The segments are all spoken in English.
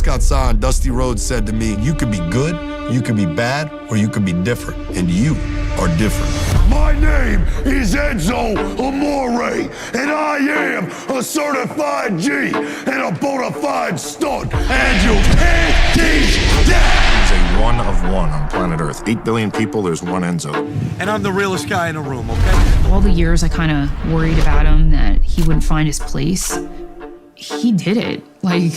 mask outside on Dusty Rhodes said to me, you could be good, you could be bad, or you could be different. And you are different. My name is Enzo Amore, and I am a certified G and a bona fide stunt. And you can't teach that! He's a one of one on planet Earth. 8 billion people, there's one Enzo. And I'm the realest guy in the room, okay? All the years I kind of worried about him, that he wouldn't find his place. He did it. Like,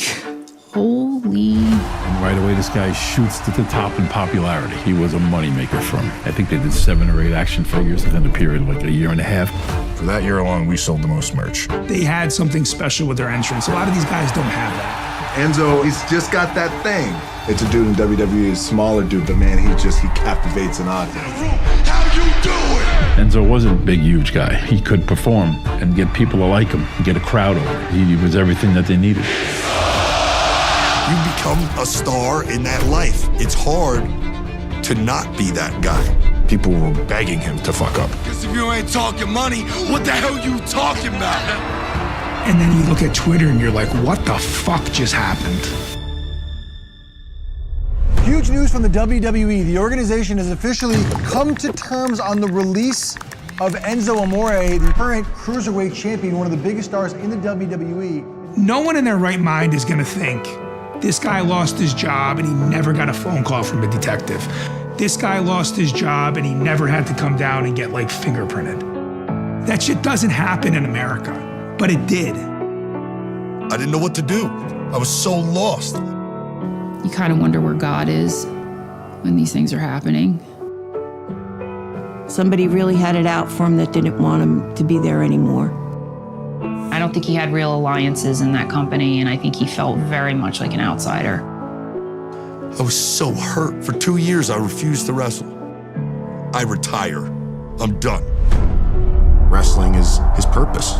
holy. And right away, this guy shoots to the top in popularity. He was a moneymaker from, I think they did 7 or 8 action figures within a period of like a year and a half. For that year alone, we sold the most merch. They had something special with their entrance. A lot of these guys don't have that. Enzo, he's just got that thing. It's a dude in WWE, a smaller dude, but man, he captivates an audience. How you doing? Enzo wasn't a big, huge guy. He could perform and get people to like him, get a crowd over. He was everything that they needed. You become a star in that life. It's hard to not be that guy. People were begging him to fuck up. Because if you ain't talking money, what the hell you talking about? And then you look at Twitter and you're like, what the fuck just happened? Huge news from the WWE. The organization has officially come to terms on the release of Enzo Amore, the current cruiserweight champion, one of the biggest stars in the WWE. No one in their right mind is gonna think, this guy lost his job and he never got a phone call from a detective. This guy lost his job and he never had to come down and get like fingerprinted. That shit doesn't happen in America, but it did. I didn't know what to do. I was so lost. You kind of wonder where God is when these things are happening. Somebody really had it out for him that didn't want him to be there anymore. I don't think he had real alliances in that company, and I think he felt very much like an outsider. I was so hurt. For 2 years, I refused to wrestle. I retire. I'm done. Wrestling is his purpose.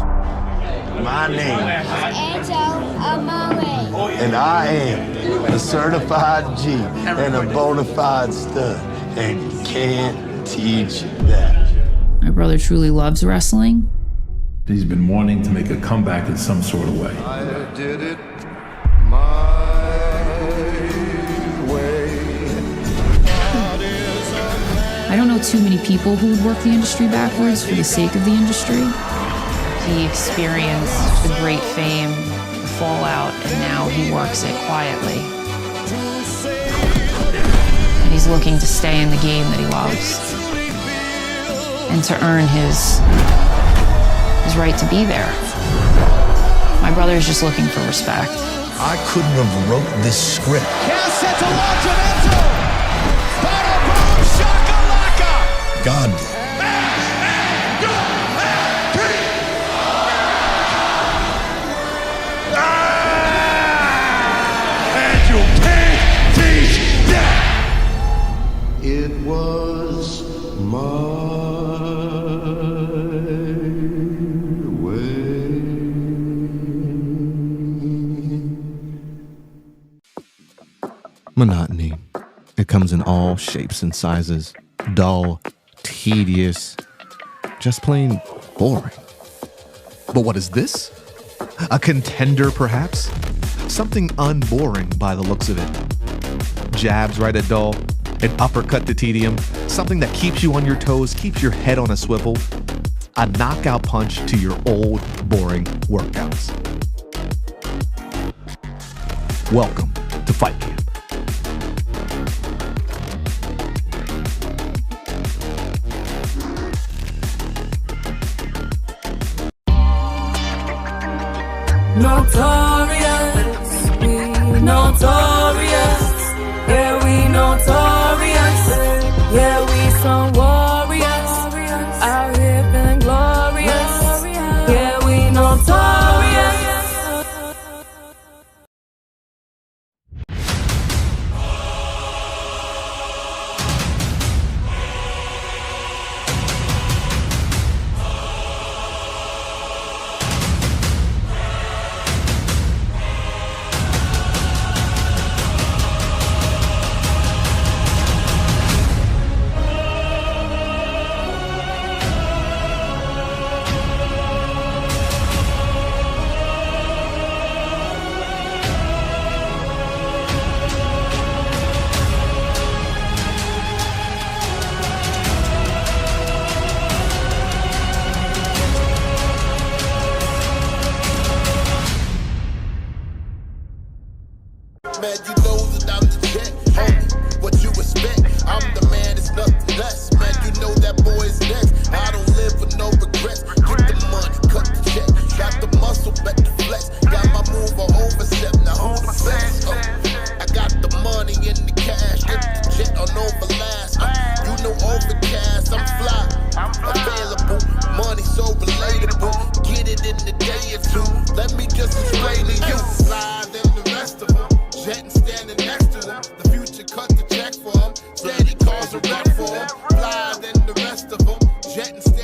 My name Enzo Amore. and I am a certified G and a bona fide stud, and you can't teach that. My brother truly loves wrestling. He's been wanting to make a comeback in some sort of way. I did it my way. I don't know too many people who would work the industry backwards for the sake of the industry. He experienced the great fame, the fallout, and now he works it quietly. And he's looking to stay in the game that he loves and to earn his right to be there. My brother's just looking for respect. I couldn't have wrote this script. God did. And you can't teach that! It was my monotony. It comes in all shapes and sizes. Dull, tedious, just plain boring. But what is this? A contender, perhaps? Something unboring by the looks of it. Jabs right at dull, an uppercut to tedium, something that keeps you on your toes, keeps your head on a swivel, a knockout punch to your old, boring workouts. Welcome to Fight Camp. Notorious, we notorious, yeah we notorious, yeah we some warriors, out here feeling glorious, yeah we notorious.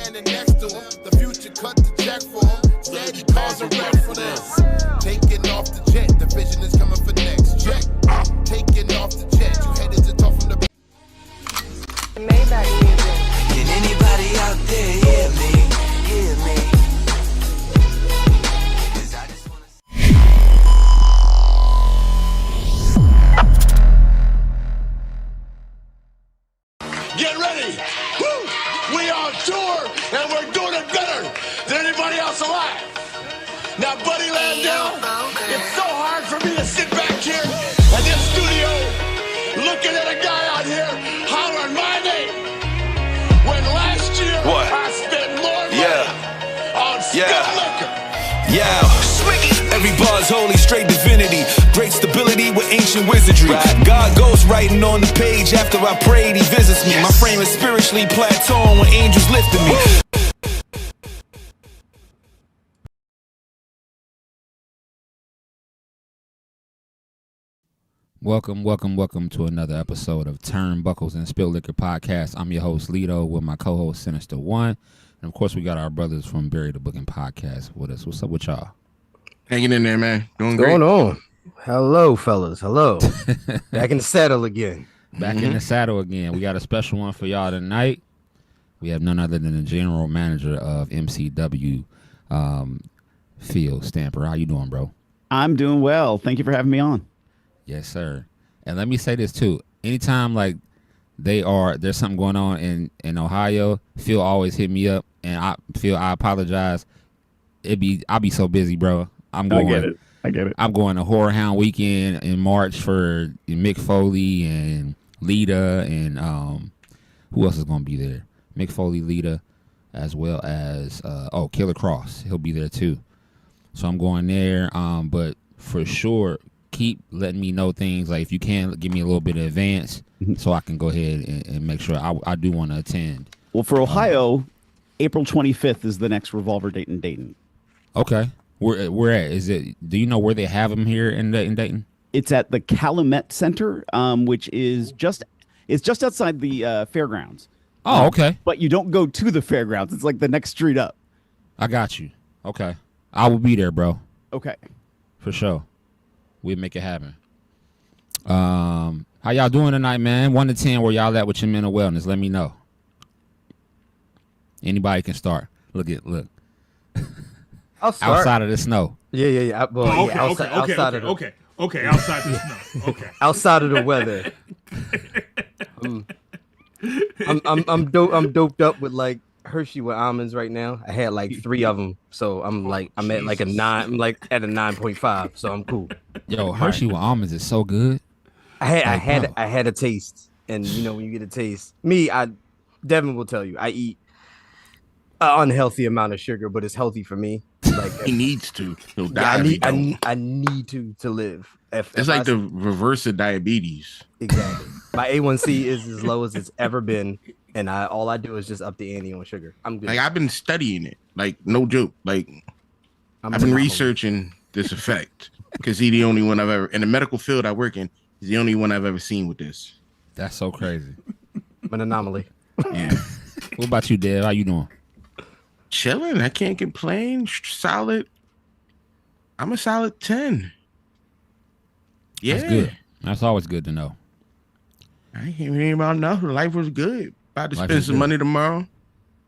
standing next to him. The future cut the check for him. Said he calls a rep for this. Taking off the jet, the vision is coming for next. Check. Taking off the jet, you headed to talk from the Maybach music. Can anybody out there hear me? Hear me? Get ready! Woo! We are on tour, and we're doing it better than anybody else alive. Now, Buddy Landell, it's so hard for me to sit back here in this studio looking at a guy out here hollering my name when last year I spent more money on Spilt liquor. Every bar's holy, straight divinity. Great stability with ancient wizardry. God goes writing on the page after I prayed, he visits me. My frame is spiritually plateauing when angels lifted me. Welcome to another episode of Turnbuckles and Spilt Liquor Podcast. I'm your host, Lito, with my co-host, Sinista1. And, of course, we got our brothers from Bury the Booking Podcast with us. What's up with y'all? Hanging in there, man. Doing great. Going on? Hello, fellas. Hello. Back in the saddle again. Back in the saddle again. We got a special one for y'all tonight. We have none other than the general manager of MCW, Phil Stamper. How you doing, bro? I'm doing well. Thank you for having me on. Yes, sir. And let me say this too. Anytime like there's something going on in Ohio, Phil always hit me up, and I apologize. I'll be so busy, bro. I get it. I'm going to Horror Hound Weekend in March for Mick Foley and Lita, and who else is going to be there? Mick Foley, Lita, as well as Killer Cross. He'll be there too. So I'm going there. But for sure, keep letting me know things. Like if you can, give me a little bit of advance so I can go ahead and make sure I do want to attend. Well, for Ohio, April 25th is the next Revolver date in Dayton. Okay. Where at? Is it? Do you know where they have them here in Dayton? It's at the Calumet Center, which is just outside the fairgrounds. Oh, okay. But you don't go to the fairgrounds. It's like the next street up. I got you. Okay. I will be there, bro. Okay. For sure. We'll make it happen. How y'all doing tonight, man? 1 to 10, where y'all at with your mental wellness? Let me know. Anybody can start. Look. I'll start. Outside of the snow. Yeah. Outside the snow. Okay. Outside of the weather. I'm doped up with like Hershey with almonds right now. I had like 3 of them, so I'm at like a 9. I'm like at a 9.5, so I'm cool. Yo, Hershey with almonds is so good. I had a taste, and you know when you get a taste, Devin will tell you I eat an unhealthy amount of sugar, but it's healthy for me. Like he needs to. He'll die. I need to live. It's like the reverse of diabetes. Exactly. My A1C is as low as it's ever been, and all I do is just up the ante on sugar. I'm good. Like I've been studying it. Like no joke. Like I've been researching this effect because he's the only one I've ever in the medical field I work in. He's the only one I've ever seen with this. That's so crazy. An anomaly. Yeah. What about you, Dev? How you doing? Chilling. I can't complain. Solid. I'm a solid 10. Yeah. That's good. That's always good to know. I ain't hearing about nothing. Life was good. About to spend some money tomorrow.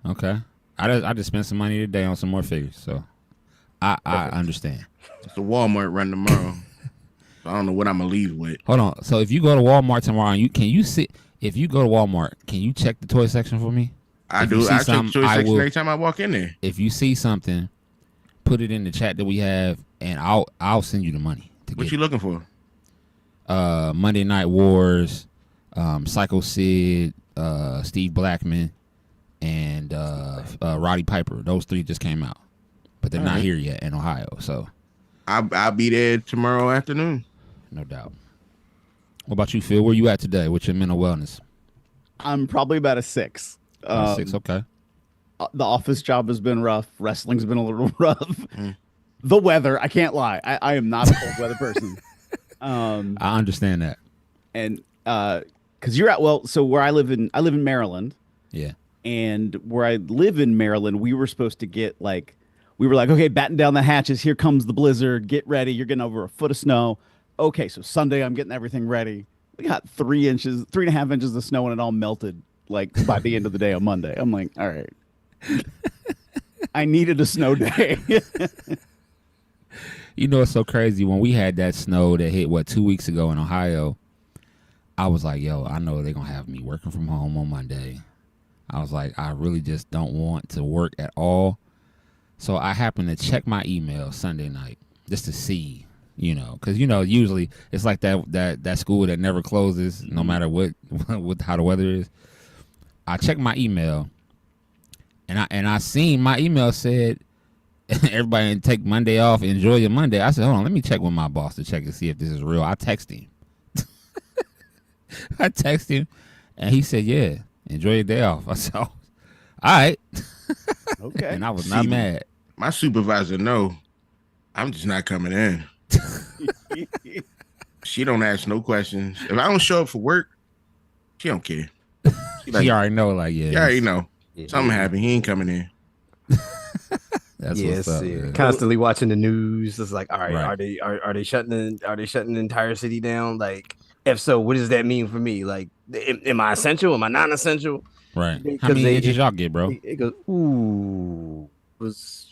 Okay. I just spent some money today on some more figures, so I understand. It's a Walmart run tomorrow. So I don't know what I'm gonna leave with. Hold on. So if you go to Walmart tomorrow, if you go to Walmart, can you check the toy section for me? I do. I check the toy section every time I walk in there. If you see something, put it in the chat that we have, and I'll send you the money. What you looking for? Monday Night Wars, Psycho Sid, Steve Blackman, and Roddy Piper. Those 3 just came out, but they're not here yet in Ohio. So I'll be there tomorrow afternoon. No doubt. What about you, Phil? Where you at today? What's your mental wellness? I'm probably about a 6. 6, okay. The office job has been rough. Wrestling's been a little rough. The weather, I can't lie. I am not a cold weather person. I understand that. And because you're so where I live in Maryland. Yeah. And where I live in Maryland, we were supposed to get we were like, okay, batten down the hatches. Here comes the blizzard. Get ready. You're getting over a foot of snow. Okay, so Sunday, I'm getting everything ready. We got 3.5 inches of snow, and it all melted by the end of the day on Monday. I'm like, all right. I needed a snow day. You know, it's so crazy. When we had that snow that hit, 2 weeks ago in Ohio, I was like, yo, I know they're going to have me working from home on Monday. I was like, I really just don't want to work at all. So I happened to check my email Sunday night just to see, because, usually it's like that school that never closes no matter what how the weather is. I checked my email, and I seen my email said, everybody take Monday off, enjoy your Monday. I said, hold on, let me check with my boss to check and see if this is real. I text him. And he said, yeah, enjoy your day off. I said, oh, all right. Okay. And I was not mad. My supervisor know I'm just not coming in. She don't ask no questions. If I don't show up for work, she don't care. She already know, You already know. Something happened. He ain't coming in. That's what's up. Constantly watching the news. It's like, all right, are they shutting the entire city down? Like, if so, what does that mean for me? Like, am I essential? Am I non-essential? Right. How many inches y'all get, bro? It goes, was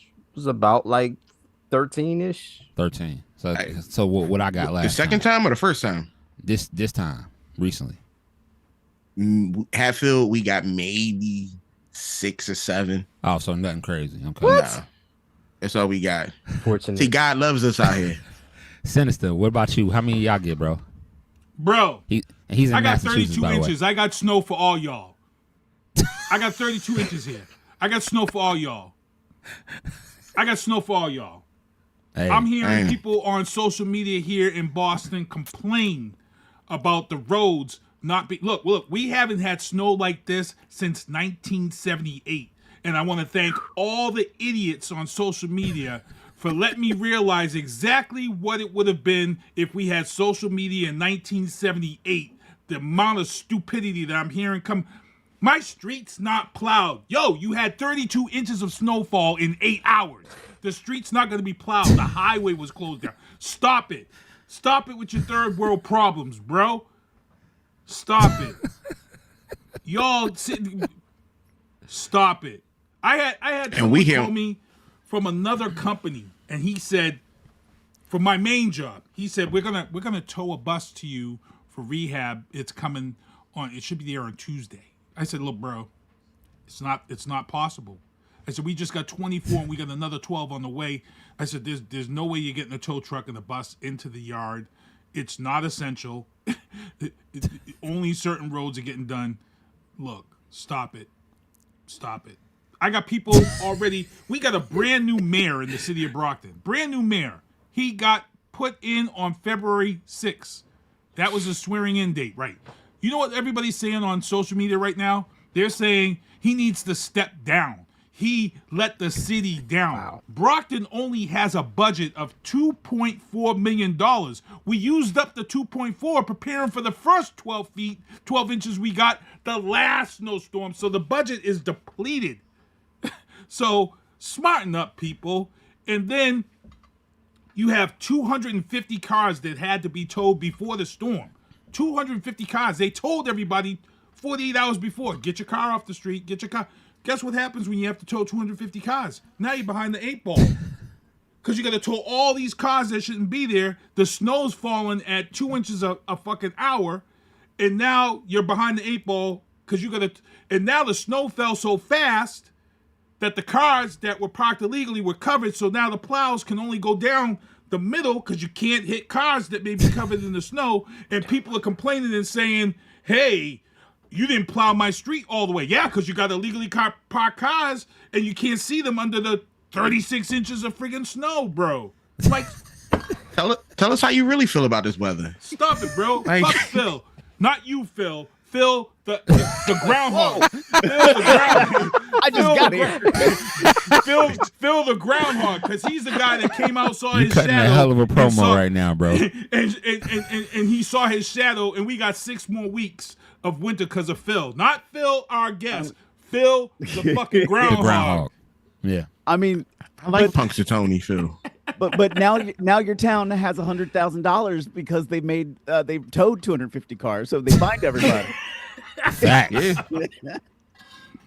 about 13-ish. 13. So what I got last? The second time or the first time? This time recently. Hatfield, we got maybe 6 or 7. Oh, so nothing crazy. Okay. What? No. That's all we got. Fortunately. See, God loves us out here. Sinister, what about you? How many y'all get, bro? Bro, he's in I got Massachusetts, 32 by the way. inches. I got snow for all y'all. I got 32 inches here. I got snow for all y'all. Hey, I'm hearing people on social media here in Boston complain about the roads not be. Look, we haven't had snow like this since 1978. And I want to thank all the idiots on social media for letting me realize exactly what it would have been if we had social media in 1978. The amount of stupidity that I'm hearing come. My street's not plowed. Yo, you had 32 inches of snowfall in 8 hours. The street's not going to be plowed. The highway was closed down. Stop it. Stop it with your third world problems, bro. Stop it. Y'all, stop it. I had someone call me from another company, and he said, for my main job, he said, we're gonna tow a bus to you for rehab. It's coming on. It should be there on Tuesday. I said, look, bro, it's not possible. I said, we just got 24 and we got another 12 on the way. I said, there's no way you're getting a tow truck and a bus into the yard. It's not essential. Only certain roads are getting done. Look, stop it. Stop it. I got people already. We got a brand new mayor in the city of Brockton. Brand new mayor. He got put in on February 6th. That was his swearing in date, right? You know what everybody's saying on social media right now? They're saying he needs to step down. He let the city down. Wow. Brockton only has a budget of $2.4 million. We used up the 2.4 preparing for the first 12 inches we got the last snowstorm. So the budget is depleted. So smarten up, people. And then you have 250 cars that had to be towed before the storm. 250 cars. They told everybody 48 hours before, get your car off the street, get your car. Guess what happens when you have to tow 250 cars? Now you're behind the 8 ball. Because you got to tow all these cars that shouldn't be there. The snow's falling at 2 inches a fucking hour. And now you're behind the 8 ball because you got to. And now the snow fell so fast that the cars that were parked illegally were covered. So now the plows can only go down the middle because you can't hit cars that may be covered in the snow. And people are complaining and saying, hey, you didn't plow my street all the way. Yeah, because you got illegally parked cars and you can't see them under the 36 inches of friggin' snow, bro. Like, tell us how you really feel about this weather. Stop it, bro. Fuck Phil. Not you, Phil. Phil, the groundhog. Phil, the groundhog. I just got here. Phil, the groundhog, because he's the guy that came out, saw his shadow. You're cutting a hell of a promo right now, bro. And he saw his shadow, and we got 6 more weeks of winter because of Phil. Not Phil, our guest. Phil, the fucking groundhog. The groundhog. Yeah. I mean, I like Punxsutawney Phil. but now your town has $100,000 because they've towed 250 cars, so they find everybody. Fact.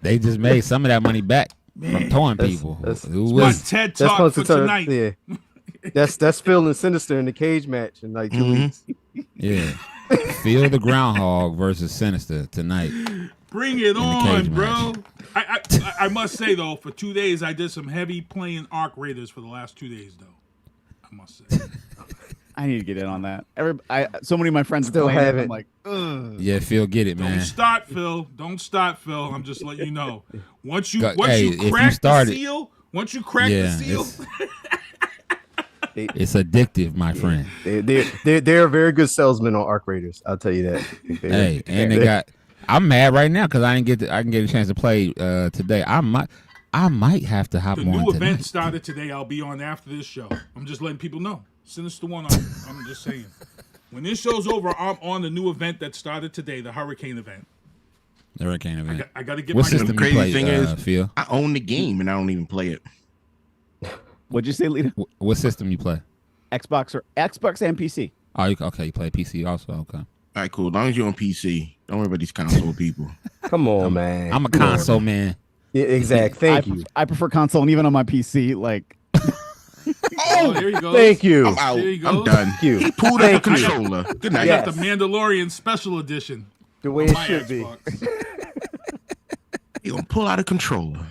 They just made some of that money back from towing people. That's TED Talk for tonight. Yeah. That's Phil and Sinister in the cage match in like 2 weeks. Yeah. Phil the Groundhog versus Sinister tonight. Bring it on, bro. I must say, though, for 2 days, I did some heavy playing Arc Raiders for the last 2 days, though. I must say. I need to get in on that. So many of my friends still have it. I'm like, ugh. Yeah, Phil, get it, man. Don't start, Phil. Don't start, Phil. I'm just letting you know. Once you if crack you started, the seal, once you crack the seal. It's addictive, my friend. They're a very good salesman on Arc Raiders. I'll tell you that. Hey, and they got. I'm mad right now because I didn't get. I can get a chance to play today. I might have to hop on. The new tonight. event started today. I'll be on after this show. I'm just letting people know. Sinista1. I'm just saying. When this show's over, I'm on the new event that started today, the Hurricane event. The Hurricane event. I got to get what my system The crazy play, thing is, Phil? I own the game and I don't even play it. What'd you say, Lito? What system you play? Xbox and PC. Oh, you play PC also. Okay. All right, cool. As long as you're on PC, don't worry about these console people. Come on, man. I'm a console man. Yeah, exactly. Thank you. I prefer console, and even on my PC, like. Oh, there you go. Thank you. I'm out. There you go. I'm done. Thank you. He pulled out the controller. Good night. I got the Mandalorian Special Edition. The way it should be. He gonna pull out a controller.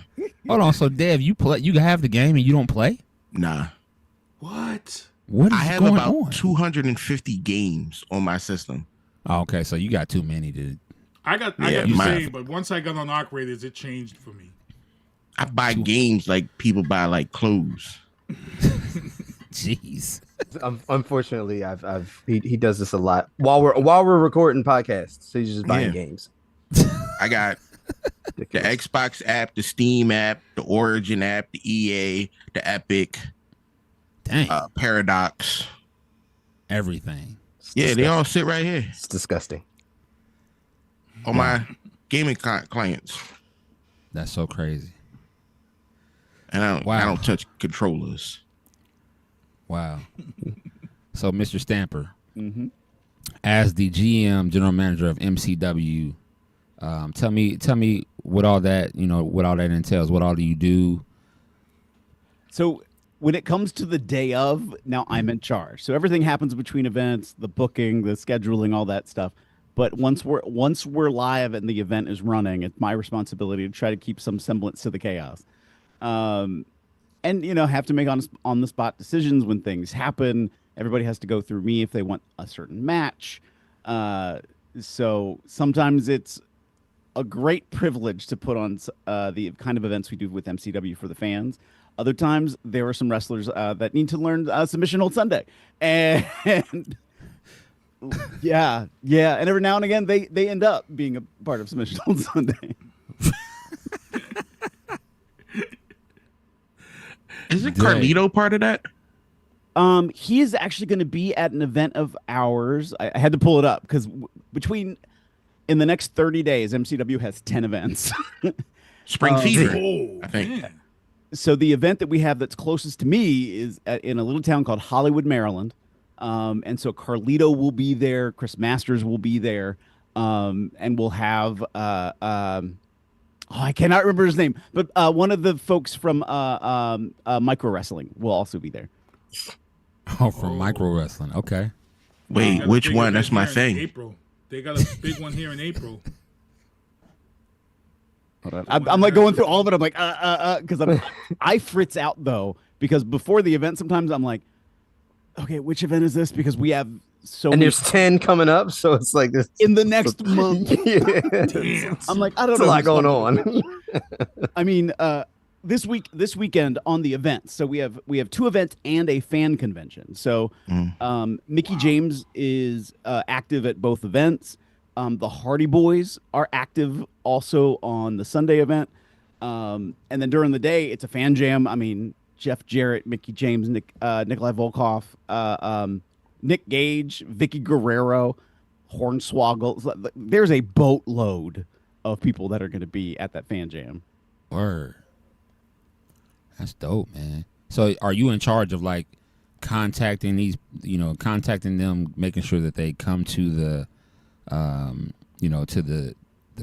Hold on, so Dev, you have the game and you don't play? Nah. What? What is I have going about on? 250 games on my system. Oh, okay, so you got too many, dude. I got the same, but once I got on Arc Raiders, it changed for me. I buy games like people buy like clothes. Jeez. Unfortunately, he does this a lot while we're recording podcasts. So he's just buying games. I got the Xbox app, the Steam app, the Origin app, the EA, the Epic, Paradox, everything. Yeah, they all sit right here. It's disgusting. On my gaming clients. That's so crazy. And I don't touch controllers. Wow. So, Mr. Stamper, as the GM, general manager of MCW, tell me what all that entails. What all do you do? So, when it comes to the day of, now I'm in charge. So everything happens between events, the booking, the scheduling, all that stuff. But once we're live and the event is running, it's my responsibility to try to keep some semblance to the chaos. And have to make on the spot decisions when things happen. Everybody has to go through me if they want a certain match. So sometimes it's a great privilege to put on the kind of events we do with MCW for the fans. Other times there are some wrestlers that need to learn Submission Hold Sunday, and yeah, and every now and again they end up being a part of Submission Hold Sunday. Isn't Carlito part of that? He is actually going to be at an event of ours. I had to pull it up because in the next 30 days, MCW has 10 events. Spring Fever, I think. Man. So the event that we have that's closest to me is in a little town called Hollywood, Maryland. And so Carlito will be there. Chris Masters will be there. And we'll have I cannot remember his name, but one of the folks from Micro Wrestling will also be there. Oh, from Micro Wrestling. Okay. Wait, which one? That's my thing. April. They got a big one here in April. Hold on. I'm like going through all of it. I'm like, because I fritz out though, because before the event, sometimes I'm like, okay, which event is this? Because we have so many. There's 10 coming up, so it's like this in the next month. Damn. I'm like, I don't know. know. A lot going on. I mean, this weekend on the events. So we have two events and a fan convention. So Mickey James is active at both events. The Hardy Boys are active also on the Sunday event. And then during the day, it's a fan jam. I mean, Jeff Jarrett, Mickey James, Nikolai Volkov, Nick Gage, Vicky Guerrero, Hornswoggle. There's a boatload of people that are going to be at that fan jam. Word. That's dope, man. So are you in charge of like contacting these, contacting them, making sure that they come to the, to the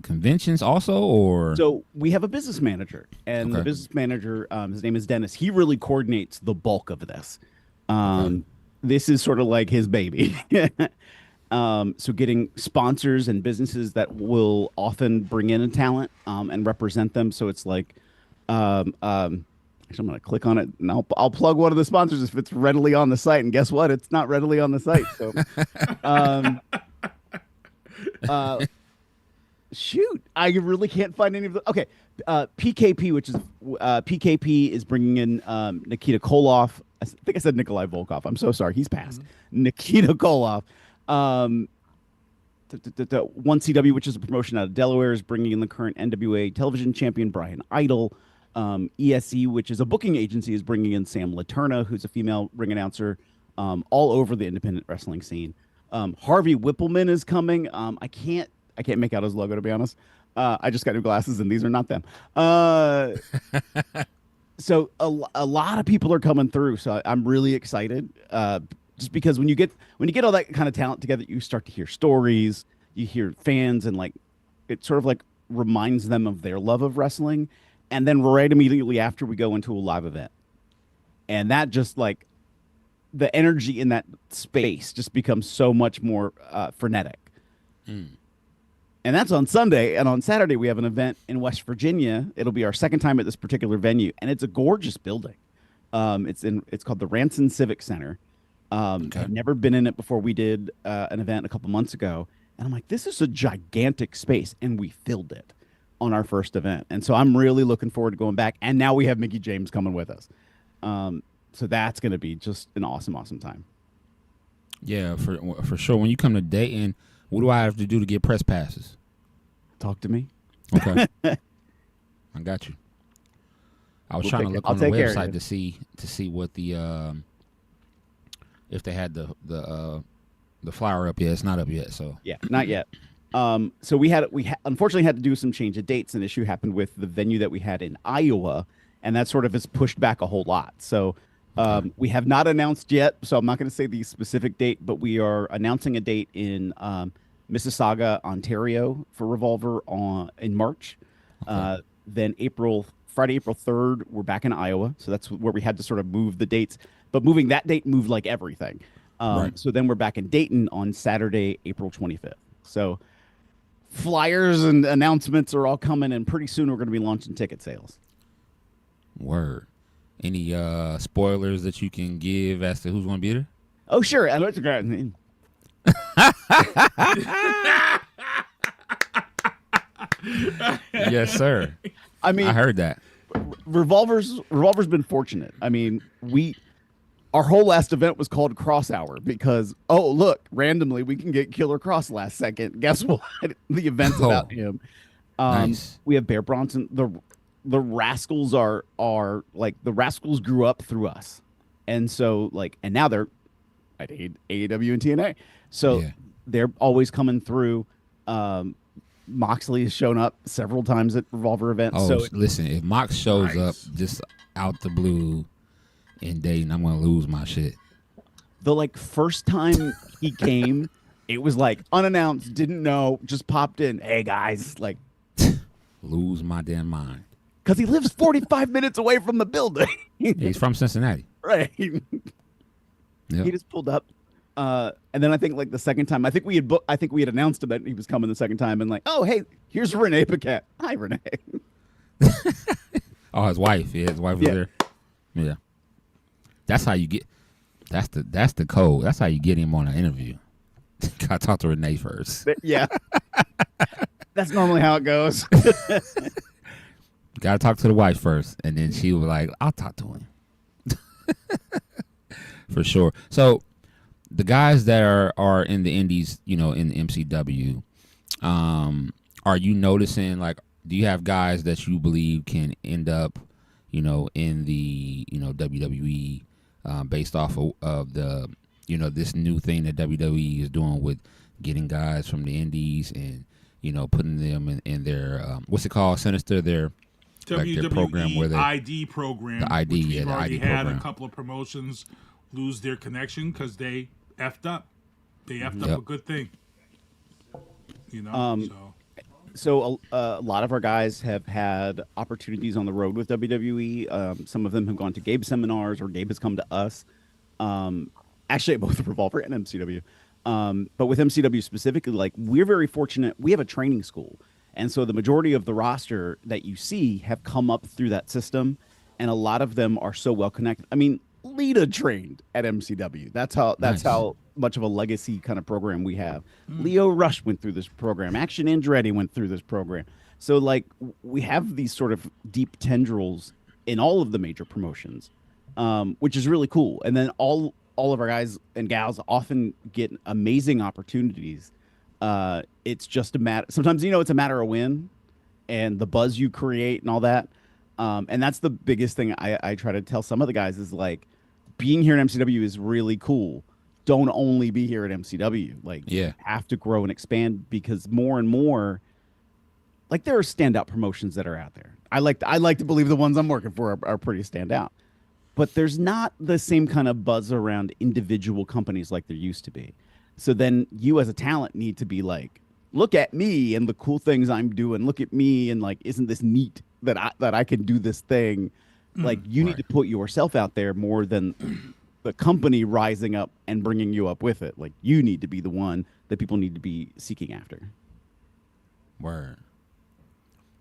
conventions also, or? So we have a business manager, and the business manager, his name is Dennis. He really coordinates the bulk of this. This is sort of like his baby. So getting sponsors and businesses that will often bring in a talent and represent them. So it's like, actually, I'm going to click on it and I'll plug one of the sponsors if it's readily on the site. And guess what? It's not readily on the site. So, shoot, I really can't find any of the. Okay, PKP, which is PKP, is bringing in Nikita Koloff. I think I said Nikolai Volkov. I'm so sorry, he's passed. Nikita Koloff. 1CW, which is a promotion out of Delaware, is bringing in the current NWA television champion Brian Idol. ESE, which is a booking agency, is bringing in Sam Laterna, who's a female ring announcer, all over the independent wrestling scene. Harvey Whippleman is coming. I can't make out his logo, to be honest. I just got new glasses and these are not them. So a lot of people are coming through. So I'm really excited. Just because when you get all that kind of talent together, you start to hear stories, you hear fans, and like it sort of like reminds them of their love of wrestling. And then right immediately after, we go into a live event, and that just like the energy in that space just becomes so much more frenetic. And that's on Sunday. And on Saturday, we have an event in West Virginia. It'll be our second time at this particular venue, and it's a gorgeous building. It's called the Ranson Civic Center. I've never been in it before. We did an event a couple months ago, and I'm like, this is a gigantic space, and we filled it on our first event. And so I'm really looking forward to going back. And now we have Mickey James coming with us. So that's going to be just an awesome, awesome time. Yeah, for sure. When you come to Dayton, what do I have to do to get press passes? Talk to me. Okay. I got you. I was trying to look on the website to see what the if they had the flyer up yet. It's not up yet, so yeah, not yet. So we unfortunately had to do some change of dates. An issue happened with the venue that we had in Iowa, and that sort of has pushed back a whole lot. So we have not announced yet, so I'm not going to say the specific date, but we are announcing a date in Mississauga, Ontario for Revolver in March. Then Friday, April 3rd, we're back in Iowa. So that's where we had to sort of move the dates. But moving that date moved like everything. So then we're back in Dayton on Saturday, April 25th. So flyers and announcements are all coming, and pretty soon we're going to be launching ticket sales. Word. Any spoilers that you can give as to who's going to be there? Oh, sure. I know it's great. Yes, sir. I mean, I heard that. Revolver's been fortunate. I mean, our whole last event was called Cross Hour because, oh, look, randomly we can get Killer Cross last second. Guess what? The event's about him. Nice. We have Bear Bronson. The Rascals are like, the Rascals grew up through us. And so like, and now they're at AEW and TNA. So they're always coming through. Moxley has shown up several times at Revolver events. Oh, so listen, if Mox shows up just out the blue in Dayton, I'm gonna lose my shit. The like first time he came, it was like unannounced, didn't know, just popped in. Hey guys, like lose my damn mind. Because he lives 45 minutes away from the building. He's from Cincinnati, right? He just pulled up, and then I think like the second time, I think we had announced that he was coming the second time, and like, oh hey, here's Renee Paquette. Hi Renee. Oh, his wife. Yeah, his wife was there. Yeah. That's how you get. That's the code. That's how you get him on an interview. Gotta talk to Renee first. Yeah, that's normally how it goes. Gotta talk to the wife first, and then she was like, "I'll talk to him." For sure. So, the guys that are in the indies, in the MCW, are you noticing like? Do you have guys that you believe can end up, in the WWE? Based off of the, this new thing that WWE is doing with getting guys from the indies and, putting them in their what's it called, Sinister, their WWE program where they ID program. the ID, which we've yeah, the already ID had program. a couple of promotions lose their connection because they effed up. They effed Yep. up a good thing. So. So a lot of our guys have had opportunities on the road with WWE. Some of them have gone to Gabe seminars, or Gabe has come to us. Actually, at both Revolver and MCW. But with MCW specifically, like, we're very fortunate. We have a training school. And so the majority of the roster that you see have come up through that system. And a lot of them are so well connected. I mean, Lita trained at MCW. That's how much of a legacy kind of program we have. Leo Rush went through this program. Action Andretti went through this program. So, like, we have these sort of deep tendrils in all of the major promotions, which is really cool. And then all of our guys and gals often get amazing opportunities. It's just a matter. Sometimes, it's a matter of when and the buzz you create and all that. And that's the biggest thing I try to tell some of the guys is, like, being here at MCW is really cool. Don't only be here at MCW. Like, you have to grow and expand, because more and more, like, there are standout promotions that are out there. I like to believe the ones I'm working for are pretty standout. But there's not the same kind of buzz around individual companies like there used to be. So then you as a talent need to be like, look at me and the cool things I'm doing. Look at me and, like, isn't this neat that I can do this thing? Like, you need to put yourself out there more than the company rising up and bringing you up with it. Like, you need to be the one that people need to be seeking after. Word.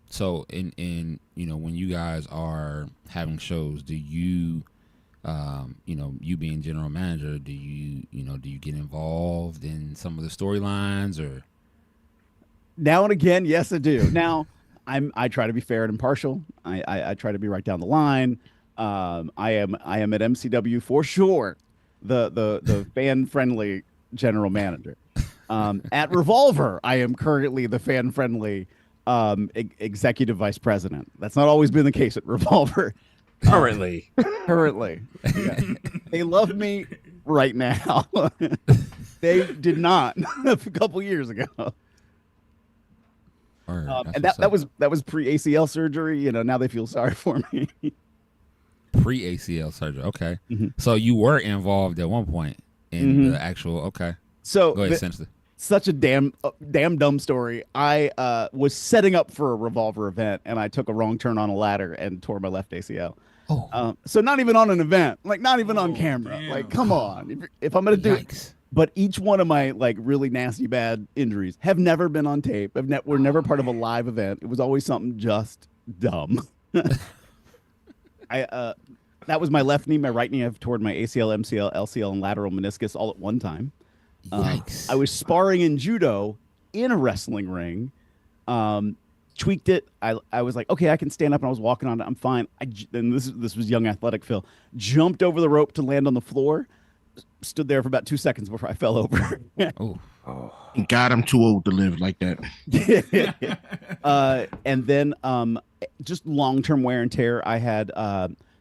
So in when you guys are having shows, do you you being general manager, do you get involved in some of the storylines? Or now and again, yes, I do. Now I try to be fair and impartial. I try to be right down the line. I am at MCW for sure the fan friendly general manager. At Revolver, I am currently the fan friendly executive vice president. That's not always been the case at Revolver. Currently. Yeah. They love me right now. They did not a couple years ago. And that was pre-ACL surgery. Now they feel sorry for me. Pre-ACL surgery. Okay. So you were involved at one point in the actual. Okay. So go ahead, Sinister. Such a damn dumb story. I was setting up for a Revolver event, and I took a wrong turn on a ladder and tore my left ACL. So not even on an event, like, not even on camera. Damn. Like, come on. If I'm gonna do it. But each one of my, like, really nasty bad injuries have never been on tape. Were never part of a live event. It was always something just dumb. That was my left knee. My right knee, I've torn my ACL, MCL, LCL, and lateral meniscus all at one time. I was sparring in judo in a wrestling ring. Tweaked it. I was like, okay, I can stand up, and I was walking on it. I'm fine. And this was young athletic Phil. Jumped over the rope to land on the floor. Stood there for about 2 seconds before I fell over. God, I'm too old to live like that. And then just long-term wear and tear. I had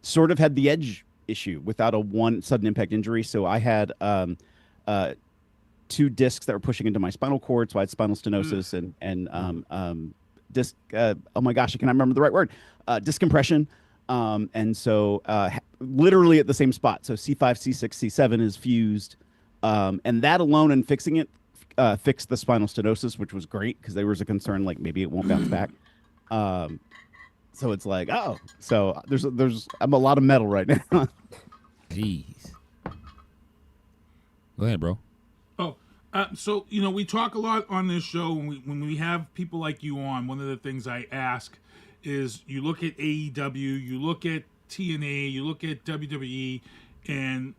sort of had the edge issue without a one sudden impact injury. So I had 2 discs that were pushing into my spinal cord. So I had spinal stenosis and disc. Oh my gosh, I cannot remember the right word. Disc compression. And so literally at the same spot. So C5, C6, C7 is fused. And that alone and fixing it fixed the spinal stenosis, which was great because there was a concern like maybe it won't bounce back. So it's like, so I'm a lot of metal right now. Jeez. Go ahead, bro. So, we talk a lot on this show when we have people like you on. One of the things I ask is, you look at AEW, you look at TNA, you look at WWE, and,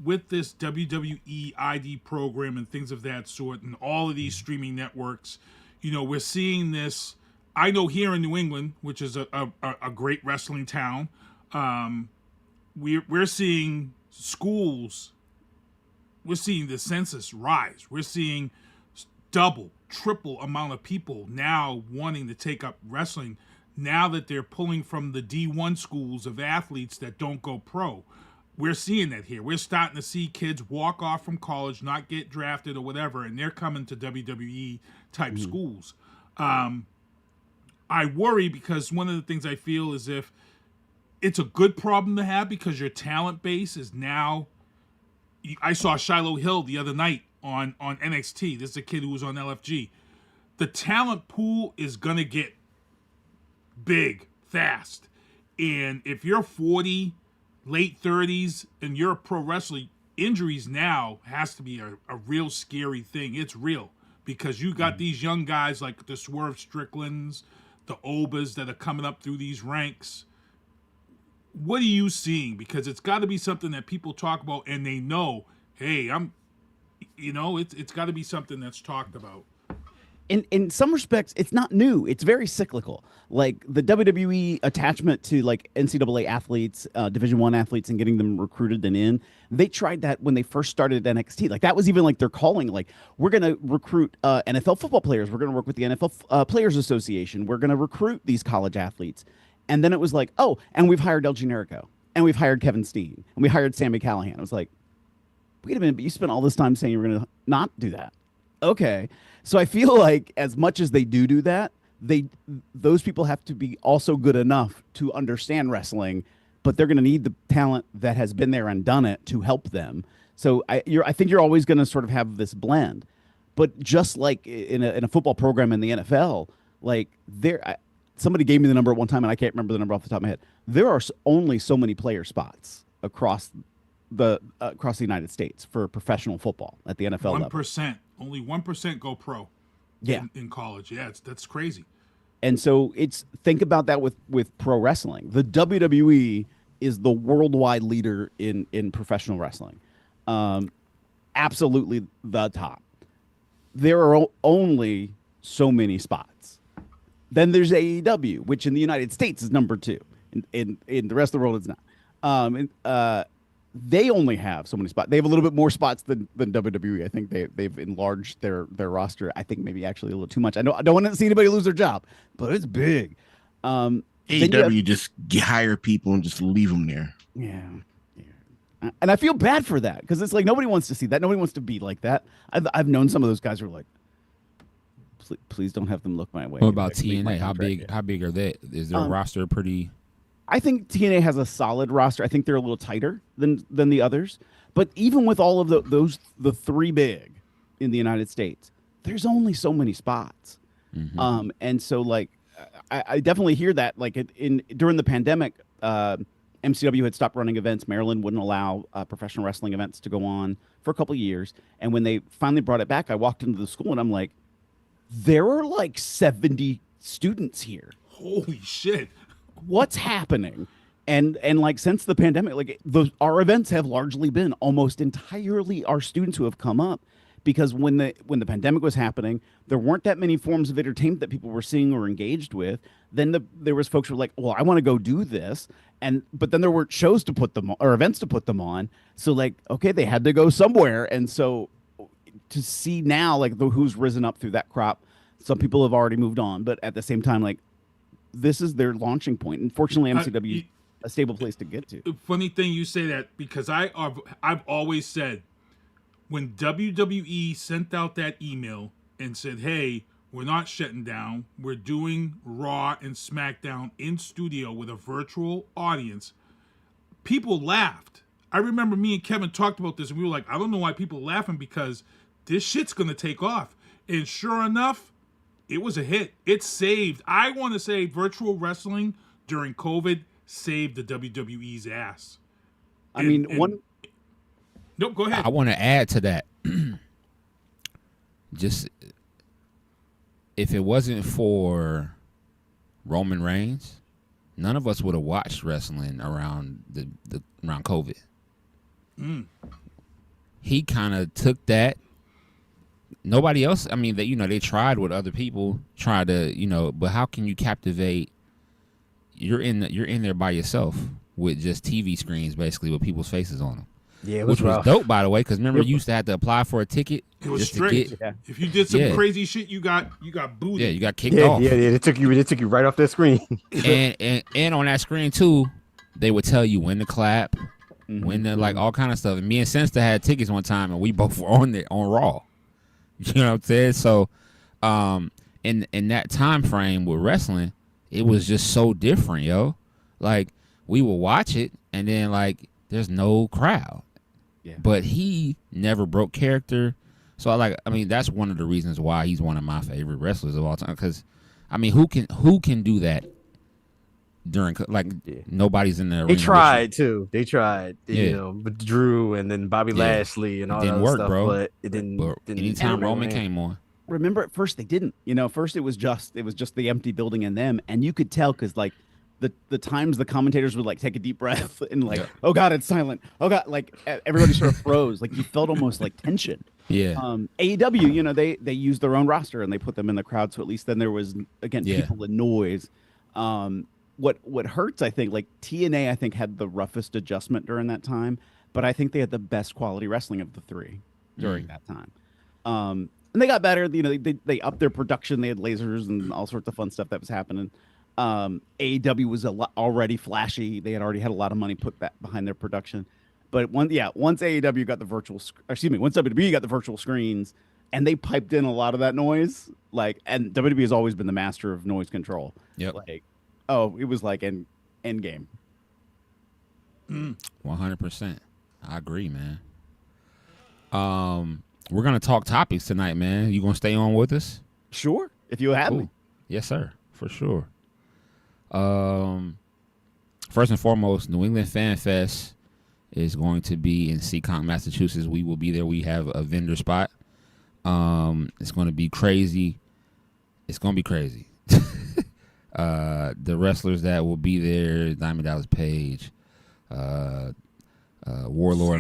with this WWE ID program and things of that sort, and all of these streaming networks, we're seeing this. I know here in New England, which is a great wrestling town, we're seeing schools. We're seeing the census rise. We're seeing double, triple amount of people now wanting to take up wrestling, now that they're pulling from the D1 schools of athletes that don't go pro. we're seeing that here. We're starting to see kids walk off from college, not get drafted or whatever, and they're coming to WWE type schools. I worry because one of the things I feel is if it's a good problem to have because your talent base is now. I saw Shiloh Hill the other night on NXT. This is a kid who was on LFG. The talent pool is gonna get big fast, and if you're 40, late 30s, and you're a pro wrestler, injuries now has to be a real scary thing. It's real because you got these young guys like the Swerve Stricklands, the Obas that are coming up through these ranks. What are you seeing? Because it's got to be something that people talk about and they know, hey, it's got to be something that's talked about. In some respects, it's not new. It's very cyclical. Like the WWE attachment to like NCAA athletes, Division I athletes, and getting them recruited and in. They tried that when they first started NXT. Like that was even like their calling. Like we're gonna recruit NFL football players. We're gonna work with the NFL Players Association. We're gonna recruit these college athletes. And then it was like, oh, and we've hired El Generico, and we've hired Kevin Steen, and we hired Sammy Callahan. I was like, wait a minute, but you spent all this time saying you were gonna not do that. Okay. So I feel like as much as they do that, those people have to be also good enough to understand wrestling, but they're going to need the talent that has been there and done it to help them. So I think you're always going to sort of have this blend. But just like in a football program in the NFL, like somebody gave me the number at one time, and I can't remember the number off the top of my head. There are only so many player spots across the United States for professional football at the NFL level. 1%. Only 1% go pro. Yeah. In college. Yeah, that's crazy. And so think about that with pro wrestling. The WWE is the worldwide leader in professional wrestling. Absolutely the top. There are only so many spots. Then there's AEW, which in the United States is number 2. In the rest of the world, it's not. They only have so many spots. They have a little bit more spots than WWE. I think they've enlarged their roster. I think maybe actually a little too much. I don't want to see anybody lose their job, but it's big. AEW just hire people and just leave them there. Yeah. And I feel bad for that because it's like nobody wants to see that. Nobody wants to be like that. I've known some of those guys who are like, please don't have them look my way. What about TNA? How big are they? Is their roster pretty? I think TNA has a solid roster. I think they're a little tighter than the others. But even with all of the 3 big in the United States, there's only so many spots. Mm-hmm. And so like I definitely hear that. Like during the pandemic, MCW had stopped running events. Maryland wouldn't allow professional wrestling events to go on for a couple of years. And when they finally brought it back, I walked into the school and I'm like, there are like 70 students here. Holy shit. What's happening? And like since the pandemic, like our events have largely been almost entirely our students who have come up, because when the pandemic was happening, there weren't that many forms of entertainment that people were seeing or engaged with. Then there was folks who were like, well, I want to go do this, but then there weren't shows to put them on, or events to put them on. So like, okay, they had to go somewhere, and so to see now like who's risen up through that crop, some people have already moved on, but at the same time, like, this is their launching point. And fortunately, MCW is a stable place to get to. Funny thing you say that, because I've always said when WWE sent out that email and said, hey, we're not shutting down, we're doing Raw and SmackDown in studio with a virtual audience, people laughed. I remember me and Kevin talked about this, and we were like, I don't know why people are laughing, because this shit's going to take off. And sure enough, it was a hit. It saved. I want to say virtual wrestling during COVID saved the WWE's ass. Nope, go ahead. I want to add to that. Just if it wasn't for Roman Reigns, none of us would have watched wrestling around around COVID. He kind of took that. Nobody else, I mean, they tried with other people, but how can you captivate? You're in there by yourself with just TV screens, basically, with people's faces on them. Yeah, which was dope, by the way, because remember you used to have to apply for a ticket. It was strict. If you did some crazy shit, you got booted. Yeah, you got kicked off. Yeah, they took you right off their screen. and on that screen too, they would tell you when to clap, win like all kind of stuff. And me and Sinister had tickets one time, and we both were on Raw. You know what I'm saying? So, in that time frame with wrestling, it was just so different, yo. Like we would watch it, and then like there's no crowd. Yeah. But he never broke character. So I mean, that's one of the reasons why he's one of my favorite wrestlers of all time. Because, I mean, who can do that during nobody's in there. They tried too. They tried, you know, with Drew and then Bobby Lashley and all that work, stuff, bro. But it didn't. Anytime Roman came on. Remember, at first they didn't. You know, first it was just the empty building and them, and you could tell because like the times the commentators would like take a deep breath and like, oh god, it's silent. Oh god, like everybody sort of froze. Like you felt almost like tension. Yeah. AEW, you know, they used their own roster and they put them in the crowd, so at least then there was again people and noise. What hurts, I think, like TNA, I think had the roughest adjustment during that time, but I think they had the best quality wrestling of the three during that time. And they got better. You know, they upped their production. They had lasers and all sorts of fun stuff that was happening. AEW was already flashy. They had already had a lot of money put back behind their production. But once AEW got the once WWE got the virtual screens and they piped in a lot of that noise, and WWE has always been the master of noise control. Yep. It was like end game. 100%. I agree, man. We're gonna talk topics tonight, man. You gonna stay on with us? Sure, if you have me. Yes, sir, for sure. First and foremost, New England Fan Fest is going to be in Seekonk, Massachusetts. We will be there. We have a vendor spot. It's going to be crazy. It's going to be crazy. The wrestlers that will be there: Diamond Dallas Page, Warlord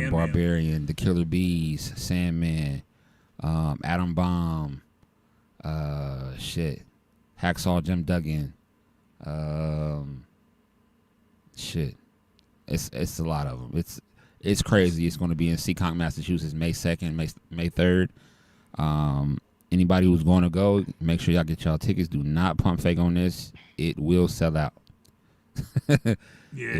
and Barbarian, the Killer Bees, Sandman, Adam Bomb, Hacksaw Jim Duggan, It's a lot of them. It's crazy. It's going to be in Seekonk, Massachusetts, May 2nd, May 3rd. Anybody who's going to go, make sure y'all get y'all tickets. Do not pump fake on this. It will sell out. It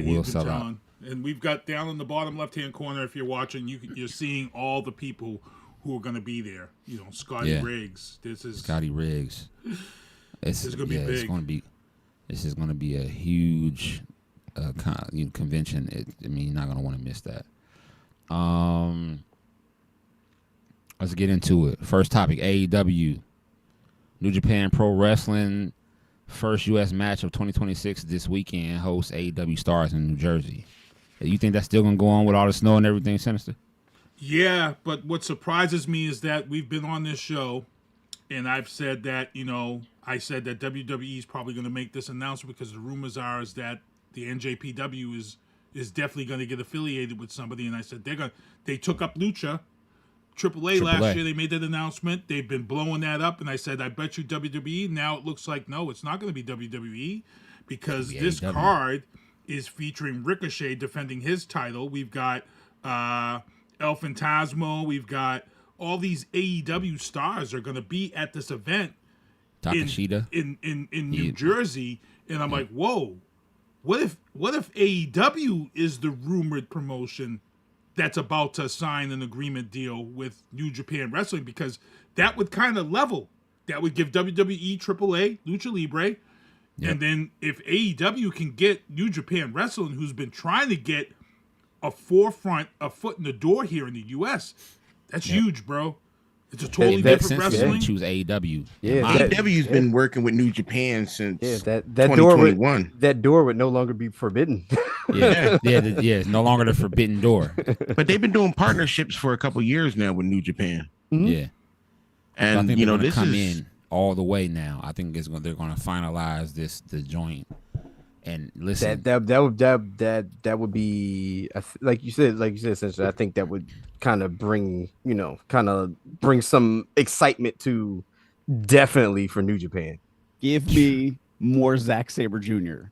will sell out. And we've got down in the bottom left-hand corner, if you're watching, you're seeing all the people who are going to be there. You know, Scotty Riggs. Scotty Riggs. This is going to be big. This is going to be a huge convention. You're not going to want to miss that. Let's get into it. First topic, AEW. New Japan Pro Wrestling. First U.S. match of 2026 this weekend hosts AEW Stars in New Jersey. You think that's still going to go on with all the snow and everything, Sinister? Yeah, but what surprises me is that we've been on this show, and I've said that, I said that WWE is probably going to make this announcement because the rumors are is that the NJPW is definitely going to get affiliated with somebody, and I said they took up Lucha. AAA last year, they made that announcement. They've been blowing that up, and I said, I bet you WWE. Now it looks like, no, it's not going to be WWE because this card is featuring Ricochet defending his title. We've got El Phantasmo. We've got all these AEW stars are going to be at this event in New Jersey. And I'm like, whoa, what if AEW is the rumored promotion that's about to sign an agreement deal with New Japan Wrestling? Because that would kind of level. That would give WWE, AAA, Lucha Libre. Yep. And then if AEW can get New Japan Wrestling, who's been trying to get a foot in the door here in the U.S., that's huge, bro. It's a totally different wrestling. Choose AEW. Yeah, AEW's been working with New Japan since that 2021. That door would no longer be forbidden. It's no longer the forbidden door. But they've been doing partnerships for a couple years now with New Japan. Mm-hmm. Yeah, and I think this come in all the way now. I think they're going to finalize the joint. And listen, that would be like you said, essentially, I think that would kind of bring some excitement to definitely for New Japan. Give me more Zack Sabre Jr.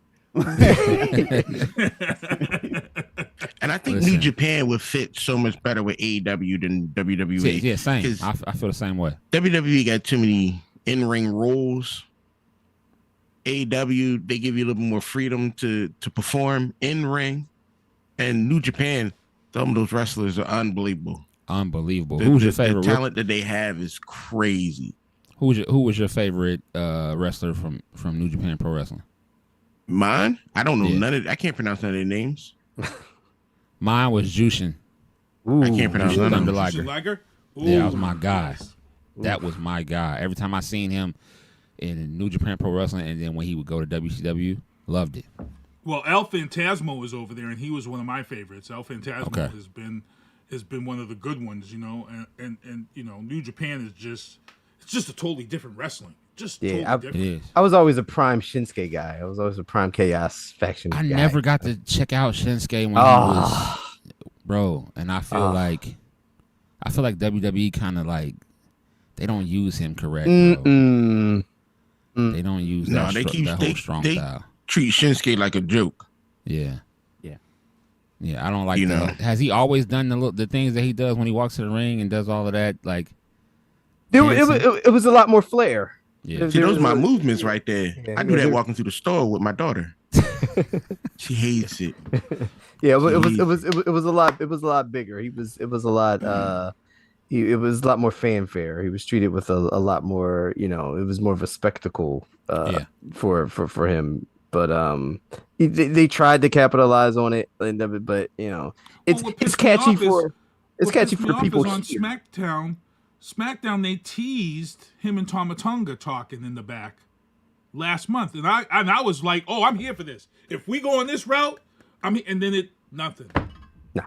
And I think New Japan would fit so much better with AEW than WWE. Yeah, same. I feel the same way. WWE got too many in-ring roles. AEW, they give you a little more freedom to perform in ring, and New Japan, Some of those wrestlers are unbelievable. Unbelievable. The, Who's your the favorite? talent that they have is crazy. Who was your favorite wrestler from New Japan Pro Wrestling? Mine? I don't know I can't pronounce none of their names. Mine was Jushin. I can't pronounce none of them. Liger? Yeah, that was my guy. That was my guy. Every time I seen him in New Japan Pro Wrestling, and then when he would go to WCW, loved it. Well, El Phantasmo was over there, and he was one of my favorites. El Phantasmo has been one of the good ones, you know, and you know, New Japan is just a totally different wrestling. Totally different. I was always a Prime Shinsuke guy. I was always a Prime Chaos faction guy. I never got to check out Shinsuke when he was, bro, and I feel like WWE kind of like they don't use him correct, bro. They don't use that whole strong style. Treat Shinsuke like a joke. Yeah. I don't like that. Has he always done the things that he does when he walks to the ring and does all of that? Like, it was a lot more flair. Yeah. See, those are my movements right there. I do that walking through the store with my daughter. She hates it. Yeah, it was a lot. It was a lot bigger. It was a lot more fanfare. He was treated with a lot more. You know, it was more of a spectacle for him. But they tried to capitalize on it, but you know, it's catchy for people on here. SmackDown, they teased him and Tama Tonga talking in the back last month, and I was like, oh, I'm here for this. If we go on this route, and then nothing. No.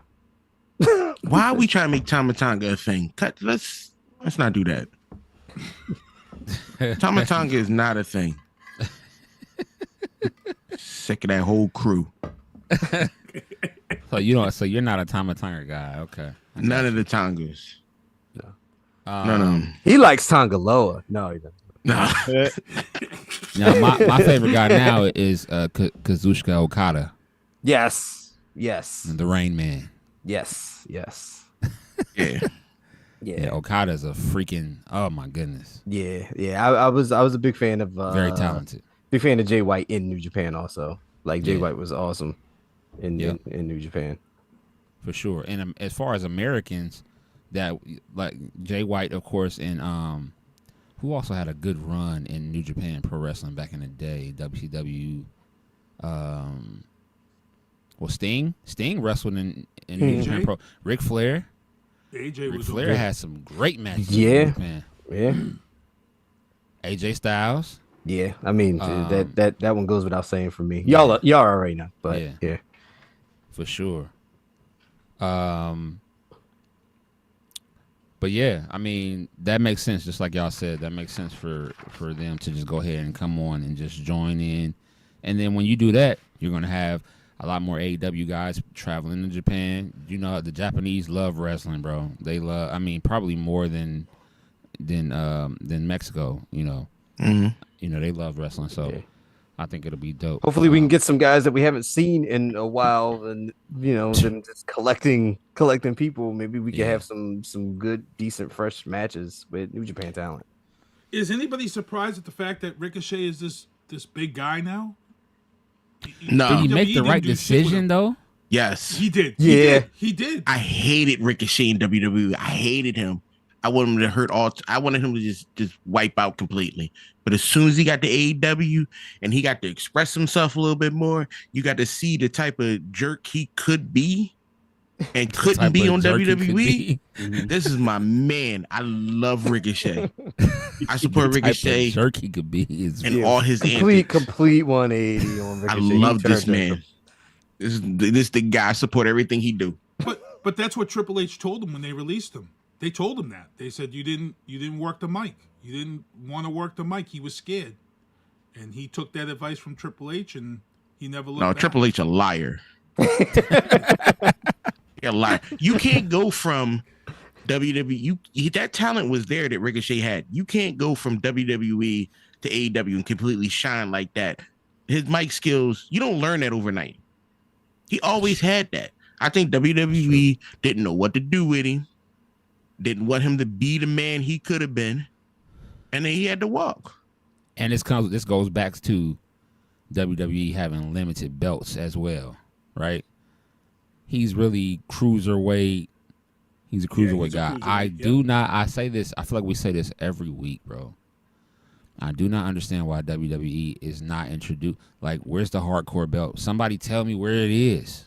Why are we trying to make Tama Tonga a thing? Let's not do that. Tama Tonga is not a thing. Sick of that whole crew. So you're not a Tama Tonga guy, okay? None of the Tongas. None of them. He likes Tongaloa. No, he doesn't. No. Now, my favorite guy now is Kazuchika Okada. Yes. The Rain Man. Yes. Yeah, Okada's a freaking, oh my goodness. Yeah. I was a big fan of very talented. Big fan of Jay White in New Japan also. Like Jay White was awesome in New Japan. For sure. And as far as Americans, that like Jay White, of course, and who also had a good run in New Japan Pro Wrestling back in the day, WCW. Well, Sting wrestled in New Japan Pro. Ric Flair. Ric Flair had some great matches. Yeah. AJ Styles. Yeah, I mean that one goes without saying for me. Y'all already know, but yeah, for sure. But yeah, I mean that makes sense. Just like y'all said, that makes sense for them to just go ahead and come on and just join in. And then when you do that, you're gonna have a lot more AEW guys traveling to Japan. You know, the Japanese love wrestling, bro. They love. I mean, probably more than Mexico. You know. Mm-hmm. You know, they love wrestling, so I think it'll be dope. Hopefully we can get some guys that we haven't seen in a while, and you know, them just collecting people. Maybe we can have some good, decent, fresh matches with New Japan talent. Is anybody surprised at the fact that Ricochet is this big guy now? No. Did he make the right decision though? Yes, he did. Yeah, he did. I hated Ricochet in WWE. I hated him. I wanted him to hurt all. I wanted him to just wipe out completely. But as soon as he got to AEW and he got to express himself a little bit more, you got to see the type of jerk he could be and couldn't be on WWE. This is my man. I love Ricochet. I support Ricochet. Jerk he could be and all his antics. Complete 180 on Ricochet. I love this man. This is the guy. I support everything he do. But that's what Triple H told him when they released him. They told him that. They said you didn't work the mic. You didn't want to work the mic. He was scared. And he took that advice from Triple H and he never looked back. Triple H a liar. You're a liar. You can't go from WWE. That talent was there that Ricochet had. You can't go from WWE to AEW and completely shine like that. His mic skills, you don't learn that overnight. He always had that. I think WWE didn't know what to do with him. Didn't want him to be the man he could have been, and then he had to walk. And this goes back to WWE having limited belts as well, right? he's really cruiserweight. He's a cruiserweight guy. I do not. I say this. I feel like we say this every week, bro. I do not understand why WWE is not introduced. Like, where's the hardcore belt? Somebody tell me where it is.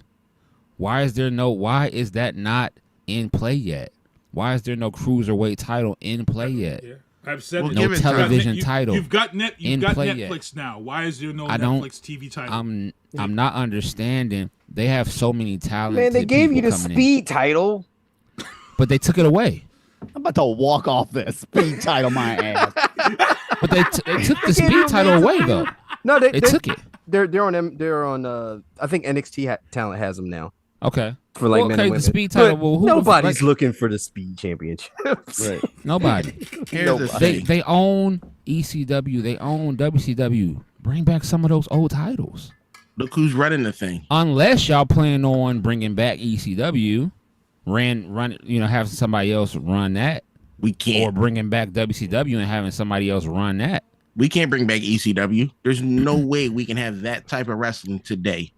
Why is that not in play yet? Why is there no cruiserweight title in play yet? Yeah. I've said no television title. You've got Netflix yet. now. Why is there no Netflix TV title? I'm not understanding. They have so many talented Man, they gave you the people coming speed title. but they took it away. I'm about to walk off this speed title my ass. But they took the speed title away though. No, they took it. They're on them. They're on. I think NXT talent has them now. Okay. For like men and women. The speed title. Well, nobody's looking for the speed championships. Right. Nobody. They own ECW. They own WCW. Bring back some of those old titles. Look who's running the thing. Unless y'all plan on bringing back ECW, have somebody else run that. We can't. Or bringing back WCW and having somebody else run that. We can't bring back ECW. There's no way we can have that type of wrestling today.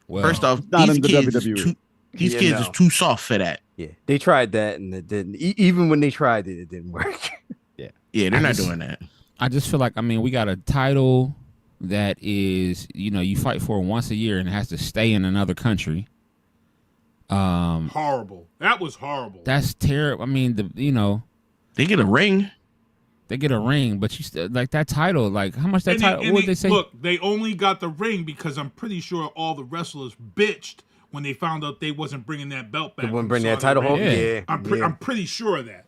Well, first off, these kids is too soft for that. Yeah, they tried that and it didn't. Even when they tried it, it didn't work. Yeah, they're not doing that. I just feel like, we got a title that is, you fight for once a year and it has to stay in another country. Horrible. That was horrible. That's terrible. They get a ring. They get a ring, but you still like that title. Like, how much that title? What did they say? Look, they only got the ring because I'm pretty sure all the wrestlers bitched when they found out they wasn't bringing that belt back. They wouldn't bring that title home. Yeah, I'm pretty sure of that.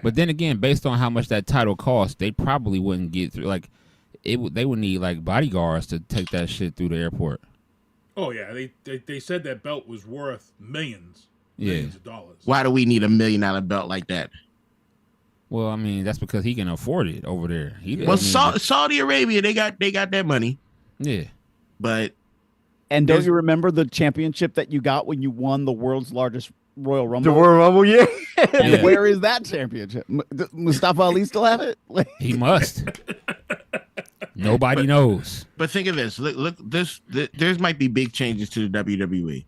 But then again, based on how much that title cost, they probably wouldn't get through. Like, they would need like bodyguards to take that shit through the airport. Oh yeah, they said that belt was worth millions of dollars. Why do we need $1 million belt like that? Well, that's because he can afford it over there. Saudi Arabia, they got that money. Yeah, but don't you remember the championship that you got when you won the world's largest Royal Rumble? The Royal Rumble, yeah. And where is that championship? Mustafa Ali still have it? He must. Nobody knows. But think of this. Look, there might be big changes to the WWE.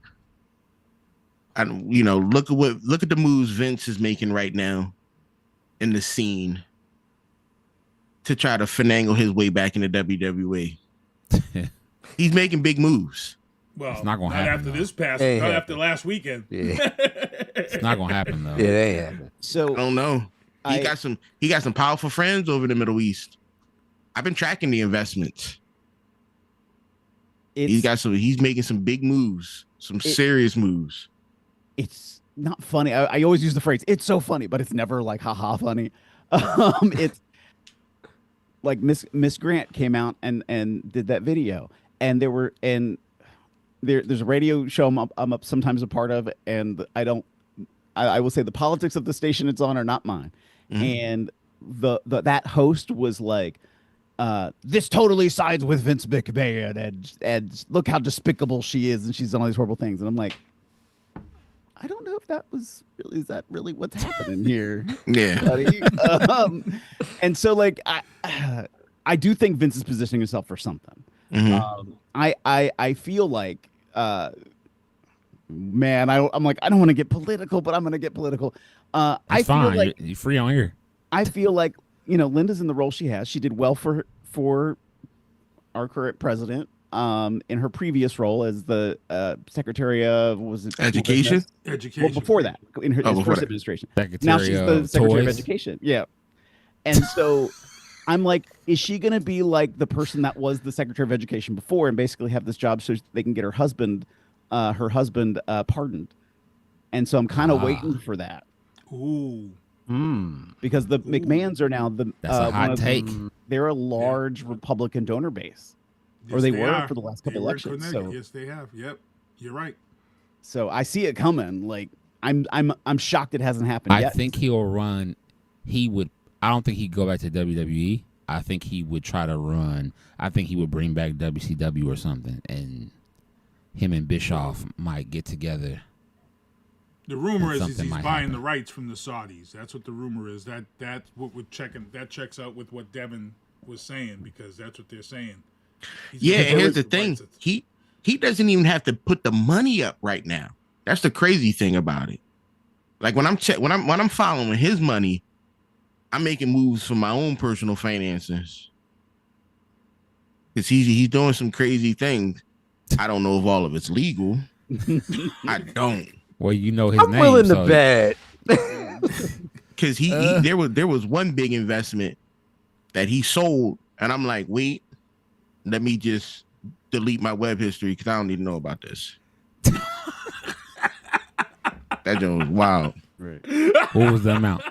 And look at the moves Vince is making right now in the scene to try to finagle his way back into WWE. He's making big moves. Well, it's not gonna happen after this after last weekend. Yeah. It's not gonna happen though. Yeah, they happen. So I don't know. He got some powerful friends over in the Middle East. I've been tracking the investments. He's making some big moves, serious moves. It's not funny. I always use the phrase, it's so funny, but it's never like haha funny. It's like Miss Grant came out and did that video, and there's a radio show I'm up sometimes a part of, and I will say the politics of the station it's on are not mine. Mm-hmm. And that host was like, this totally sides with Vince McMahon, and look how despicable she is, and she's done all these horrible things. And I'm like, I don't know if is that really what's happening here? Yeah. Buddy? And so like I do think Vince is positioning himself for something. Mm-hmm. I feel like man, I'm like, I don't want to get political, but I'm going to get political. I feel like you're free on here. I feel like, Linda's in the role she has. She did well for our current president in her previous role as the secretary of education. Well, before that, in her first administration. Now she's the secretary of education. Yeah, and so I'm like, is she going to be like the person that was the secretary of education before and basically have this job so they can get her husband pardoned? And so I'm kind of waiting for that. Ooh. Because the McMahons are now that's a hot take. They're a large Republican donor base, or they were for the last couple elections. So yes, they have. Yep, you're right. So I see it coming. Like I'm shocked it hasn't happened yet. I think he'll run. I don't think he'd go back to WWE. I think he would try to run. I think he would bring back WCW or something, and him and Bischoff might get together. The rumor is he's buying the rights from the Saudis. That's what the rumor is. That's what we're checking. That checks out with what Devin was saying, because that's what they're saying. And here's the thing: he doesn't even have to put the money up right now. That's the crazy thing about it. Like when I'm following his money, I'm making moves for my own personal finances. Because he's doing some crazy things. I don't know if all of it's legal. I don't. Well, you know his I'm name. willing to bet. Because there was one big investment that he sold, and I'm like, wait, let me just delete my web history because I don't need to know about this. That joke was wild. Right. What was the amount?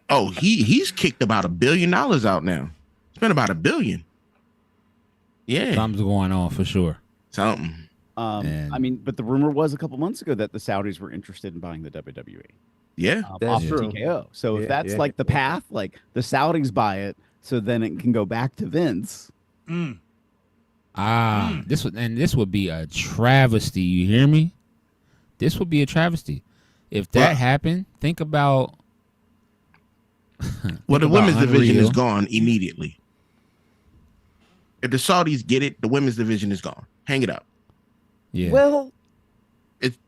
Oh, he's kicked about $1 billion out now. Spent about $1 billion. Yeah, something's going on for sure. Something. I mean, but the rumor was a couple months ago that the Saudis were interested in buying the WWE. Yeah, off of TKO. So if that's like the path, like the Saudis buy it, so then it can go back to Vince. This would be a travesty. You hear me? This would be a travesty. If that happened, think about. Well, the women's division is gone immediately. If the Saudis get it, the women's division is gone. Hang it up. Yeah. Well,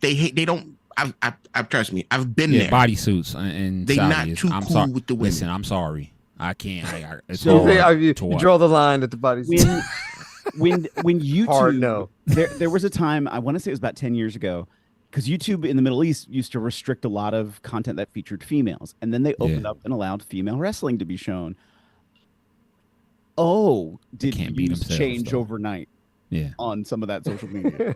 they don't. I've trust me. I've been there. Bodysuits and they Saudis. Not too I'm cool sorry. with the women. Listen, I'm sorry. I can't. It's So hard you to watch. draw the line at the bodysuit. When YouTube, Hard no. there was a time, I want to say it was about 10 years ago, because YouTube in the Middle East used to restrict a lot of content that featured females, and then they opened up and allowed female wrestling to be shown. Oh, did views change overnight? Yeah, on some of that social media.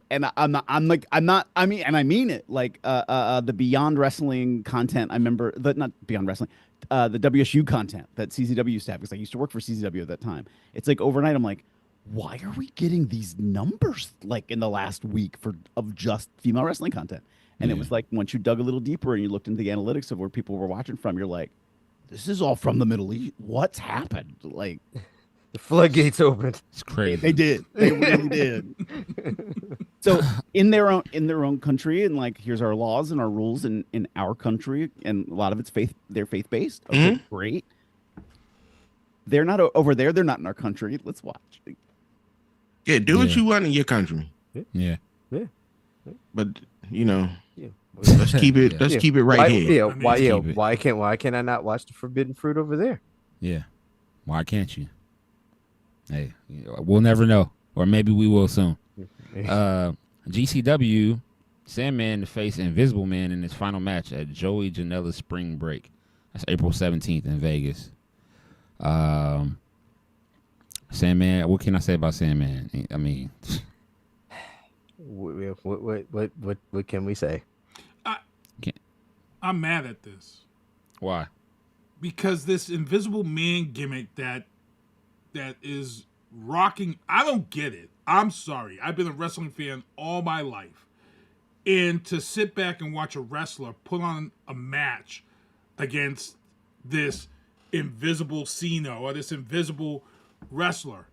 And I mean it. Like the Beyond Wrestling content. I remember not Beyond Wrestling, the WSU content that CZW used to have, because I used to work for CZW at that time. It's like overnight, I'm like, why are we getting these numbers like in the last week of just female wrestling content? And it was like, once you dug a little deeper and you looked into the analytics of where people were watching from, you're like, this is all from the Middle East. What's happened? Like, the floodgates opened. It's crazy. They did. They really did. So in their own country, and like, here's our laws and our rules in our country, and a lot of it's they're faith based. Okay, great. They're not over there. They're not in our country. Let's watch. Yeah, do what you want in your country. Yeah. But let's keep it. Let's keep it right here. Why can't I not watch the Forbidden Fruit over there? Yeah. Why can't you? Hey, we'll never know, or maybe we will soon. GCW, Sandman to face Invisible Man in his final match at Joey Janela's Spring Break. That's April 17th in Vegas. Sandman, what can I say about Sandman? I mean, what can we say? I'm mad at this. Why? Because this Invisible Man gimmick that is rocking, I don't get it. I'm sorry. I've been a wrestling fan all my life. And to sit back and watch a wrestler put on a match against this invisible Cena or this invisible wrestler,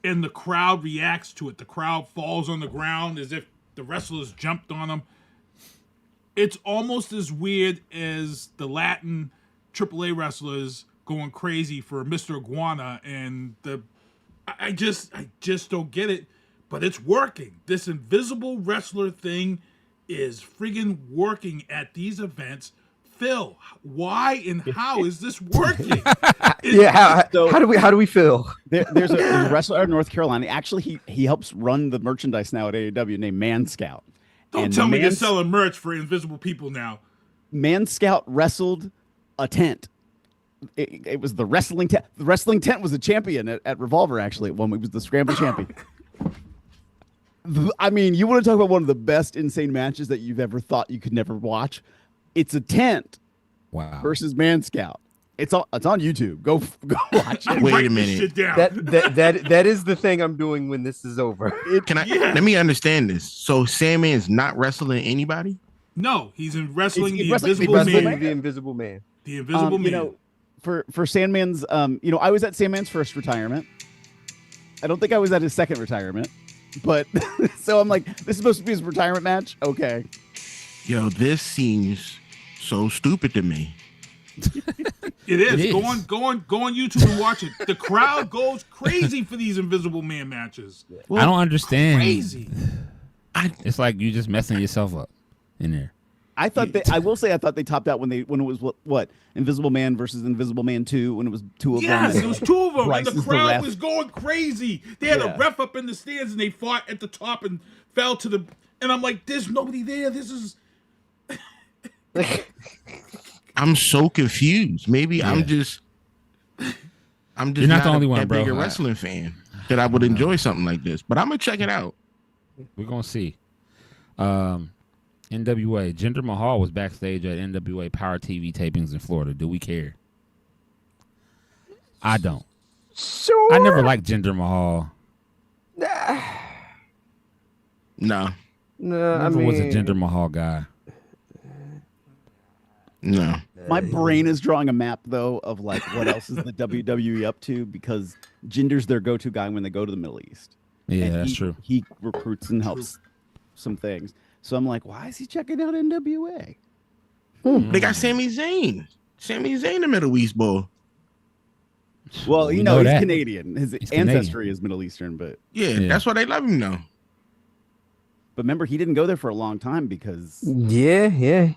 and the crowd reacts to it. The crowd falls on the ground as if the wrestlers jumped on them. It's almost as weird as the Latin AAA wrestlers going crazy for Mr. Iguana, and I just don't get it, but it's working. This invisible wrestler thing is friggin' working at these events. Phil, why and how is this working? How do we feel? There's a wrestler in North Carolina. Actually, he helps run the merchandise now at AEW named Man Scout. Don't tell me they're selling merch for invisible people now. Man Scout wrestled a tent. It was the wrestling tent. The wrestling tent was the champion at Revolver, actually. It was the Scramble champion. I mean, you want to talk about one of the best insane matches that you've ever thought you could never watch? It's a tent versus Man Scout. It's on YouTube. Go watch it. Wait a minute. That is the thing I'm doing when this is over. Let me understand this. So Sandman's not wrestling anybody? No, he's in wrestling The Invisible Man. The Invisible Man. For Sandman's, I was at Sandman's first retirement. I don't think I was at his second retirement, but so I'm like, this is supposed to be his retirement match. Okay. Yo, this seems so stupid to me. It is. It is. Go on YouTube and watch it. The crowd goes crazy for these Invisible Man matches. I don't understand. Crazy. It's like you just messing yourself up in there. I thought I thought they topped out when it was what Invisible Man versus Invisible Man 2 when it was two of them. Yes, it was two of them, Bryce and the is crowd ref. was going crazy. They had a ref up in the stands, and they fought at the top and fell to the. And I'm like, there's nobody there. This is. I'm so confused. Maybe I'm just You're not the only one, that bro. big a wrestling fan that I would enjoy something like this. But I'm gonna check it out. We're gonna see. NWA. Jinder Mahal was backstage at NWA Power TV tapings in Florida. Do we care? I don't. Sure. I never liked Jinder Mahal. No. No, I was a Jinder Mahal guy. No. My brain is drawing a map though of like what else is the WWE up to because Jinder's their go-to guy when they go to the Middle East. Yeah, And that's true. He recruits and helps some things. So I'm like, why is he checking out NWA? They got Sami Zayn. Sami Zayn, the Middle East boy. Well, We you know know, he's that. Canadian. His He's ancestry is Middle Eastern, but Yeah, that's why they love him now. But remember, he didn't go there for a long time because Yeah.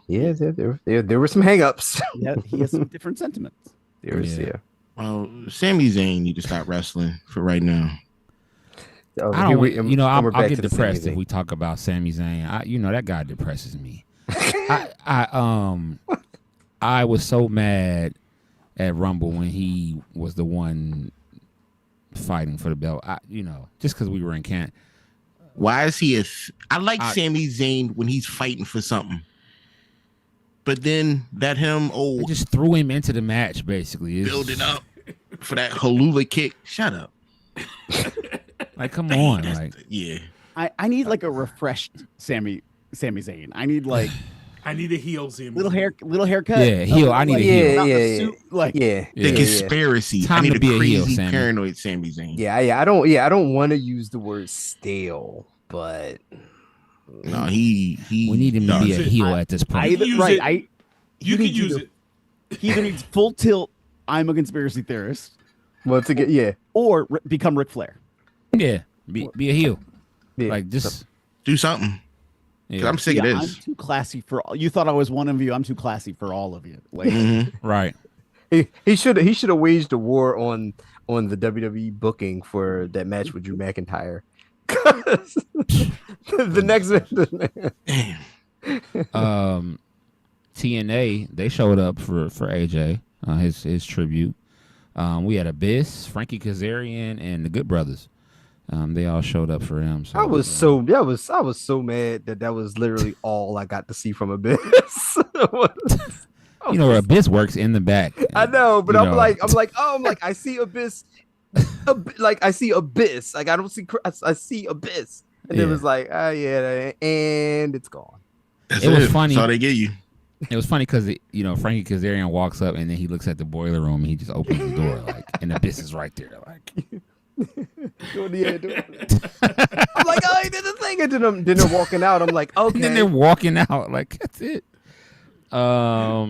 There were some hangups. he has some different sentiments. Well, Sami Zayn need to stop wrestling for right now. Oh, I here don't. we- and I'll we're back get to the depressed Sami if Zayn. we talk about Sami Zayn. That guy depresses me. I was so mad at Rumble when he was the one fighting for the belt. Just because we were in camp. Why is he I like Sami Zayn when he's fighting for something. But then They just threw him into the match, basically. build it up for that halula kick. Shut up. Like, come on. Like, yeah. I need like a refreshed Sami Zayn. I need like I need a heel Sami. little haircut. Yeah, heel. I need a heel. The conspiracy. Time I need to be a heel, crazy Sammy. paranoid Sami Zayn. I don't want to use the word stale, but No, he we need him to be a heel at this point. You can use it. He either needs full tilt. I'm a conspiracy theorist. Well, to get or become Ric Flair. Yeah, be a heel. Like just do something. 'Cause I'm sick of I'm this. too classy for all. You thought I was one of you. I'm too classy for all of you. Like, right. He should have waged a war on the WWE booking for that match with Drew McIntyre. the next TNA, they showed up for AJ, his tribute. We had Abyss, Frankie Kazarian, and the Good Brothers. They all showed up for him. So I was so mad that was literally all I got to see from Abyss. Abyss works in the back. I know, but I'm like, I see Abyss, I see Abyss. Like I don't see, I see Abyss, and it was like, and it's gone. It was funny. That's all they give you. It was funny because Frankie Kazarian walks up and then he looks at the boiler room and he just opens the door and Abyss is right there. Like, I'm like, oh, he did the thing, and then they're walking out. I'm like, okay. And then they're walking out. Like, that's it. All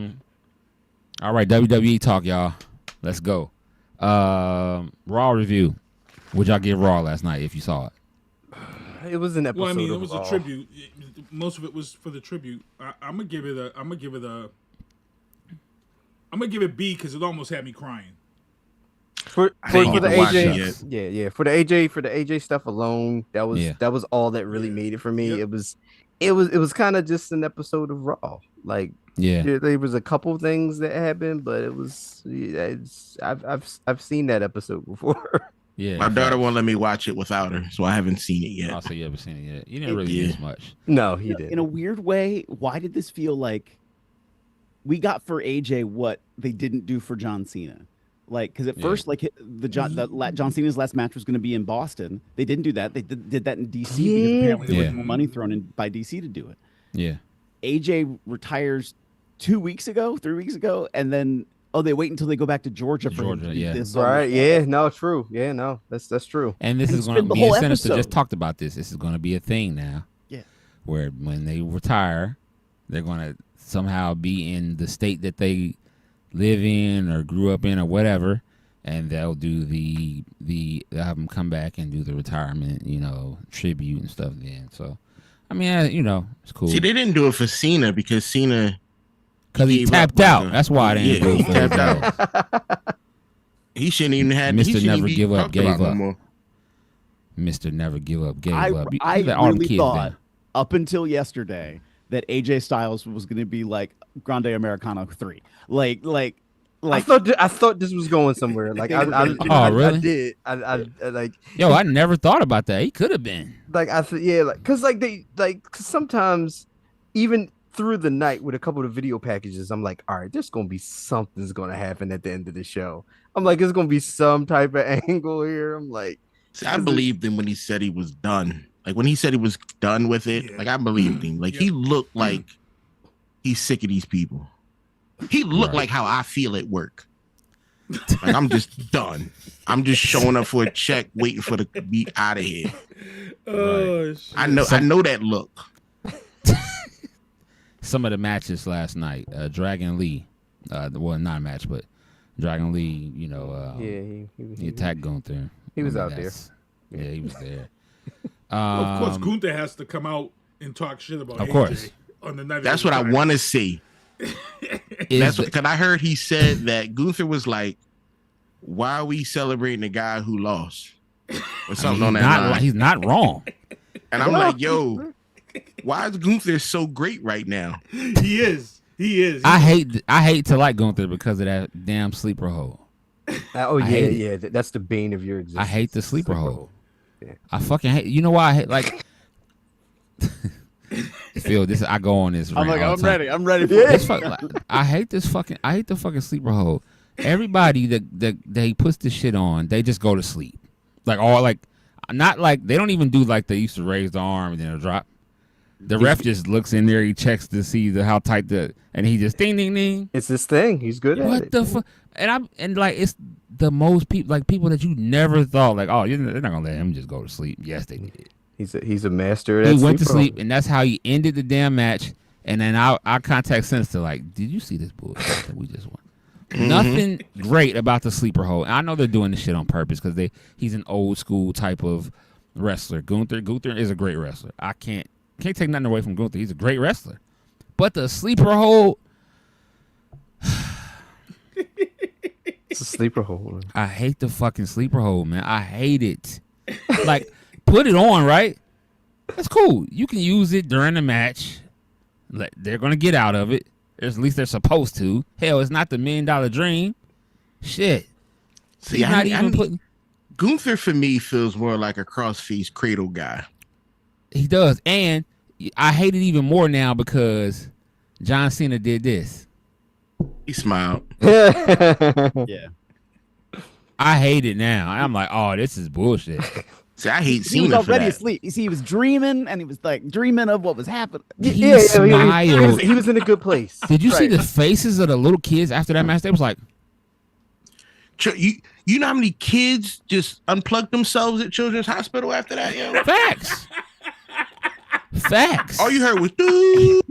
right, WWE talk, y'all. Let's go. Raw review. Would y'all give Raw last night if you saw it? It was an episode. Well, I mean, it of was Raw. a tribute. Most of it was for the tribute. I'm gonna give it B because it almost had me crying. For the AJ, for the AJ stuff alone, that was all that really made it for me. Yep. It was kind of just an episode of Raw. Like, there was a couple things that happened, but I've seen that episode before. Yeah, my daughter won't let me watch it without her, so I haven't seen it yet. Oh, so you haven't seen it yet? You didn't really use much. No, he didn't. In a weird way, why did this feel like we got for AJ what they didn't do for John Cena? Like, because at first, like John Cena's last match was going to be in Boston. They didn't do that. They did that in DC because apparently there was more money thrown in by DC to do it. Yeah. AJ retires 3 weeks ago, and then they wait until they go back to Georgia for this. Right? Yeah. No. True. Yeah. No. That's true. And this is going to be Sinister just talked about this. This is going to be a thing now. Yeah. Where when they retire, they're going to somehow be in the state that they live in or grew up in or whatever, and they'll do they'll have him come back and do the retirement, tribute and stuff then. So, I mean, it's cool. See, they didn't do it for Cena because Cena. Because he tapped out. That's why they didn't do it. He tapped out. He shouldn't even have. Mr. Never Give Up gave up. Mr. Never Give Up gave up. I really thought up until yesterday that AJ Styles was going to be like Grande Americano 3. Like I thought this was going somewhere. Like really? I did. I like. Yo, I never thought about that. He could have been. Like I thought, yeah, like because cause sometimes even through the night with a couple of video packages, I'm like, all right, there's gonna be something's gonna happen at the end of the show. I'm like, there's gonna be some type of angle here. I'm like, see, I believed him when he said he was done. Like when he said he was done with it, like I believed him. Like he looked like he's sick of these people. He looked like how I feel at work. Like I'm just done. I'm just showing up for a check, waiting for the be out of here. Oh, shit. I know that look. Some of the matches last night, Dragon Lee, well, not a match, but Dragon Lee, he attacked Gunther. He was out there. Yeah, he was there. Of course, Gunther has to come out and talk shit about. Of course, on the night. That's what I want to see. That's because I heard he said that Gunther was like, "Why are we celebrating the guy who lost?" Or something on that line. He's not wrong. And I'm like, yo, why is Gunther so great right now? He is. I hate to like Gunther because of that damn sleeper hole. Yeah. That's the bane of your existence. I hate the sleeper hole. Yeah. I fucking hate. You know why I hate like. Phil, I go on this. I'm like, I'm ready. I'm ready for this. I hate the fucking sleeper hole. Everybody that they puts this shit on, they just go to sleep. Not like they don't even do like they used to raise the arm and then it'll drop. The ref just looks in there, he checks to see how tight and he just ding ding ding. It's this thing. He's good at it. What the fuck? And it's the most people that you never thought like, oh, they're not gonna let him just go to sleep. Yes, they did. He's a master. At he went to sleep, and that's how he ended the damn match. And then I contact Sinister like, did you see this bullshit that we just won? Mm-hmm. Nothing great about the sleeper hole. And I know they're doing this shit on purpose because he's an old school type of wrestler. Gunther is a great wrestler. I can't take nothing away from Gunther. He's a great wrestler. But the sleeper hole, it's a sleeper hole. I hate the fucking sleeper hole, man. I hate it. Like, put it on, right? That's cool. You can use it during the match. They're gonna get out of it. At least they're supposed to. Hell, it's not the $1 million dream. Shit. See, Gunther for me feels more like a crossface cradle guy. He does, and I hate it even more now because John Cena did this. He smiled. Yeah. I hate it now. I'm like, oh, this is bullshit. See, I hate Cena. He was already for that. asleep. You see, he was dreaming, and he was like dreaming of what was happening. He smiled. He was in a good place. Did you see the faces of the little kids after that match? They was like, you know how many kids just unplugged themselves at Children's Hospital after that? Yo? Facts. All you heard was dude.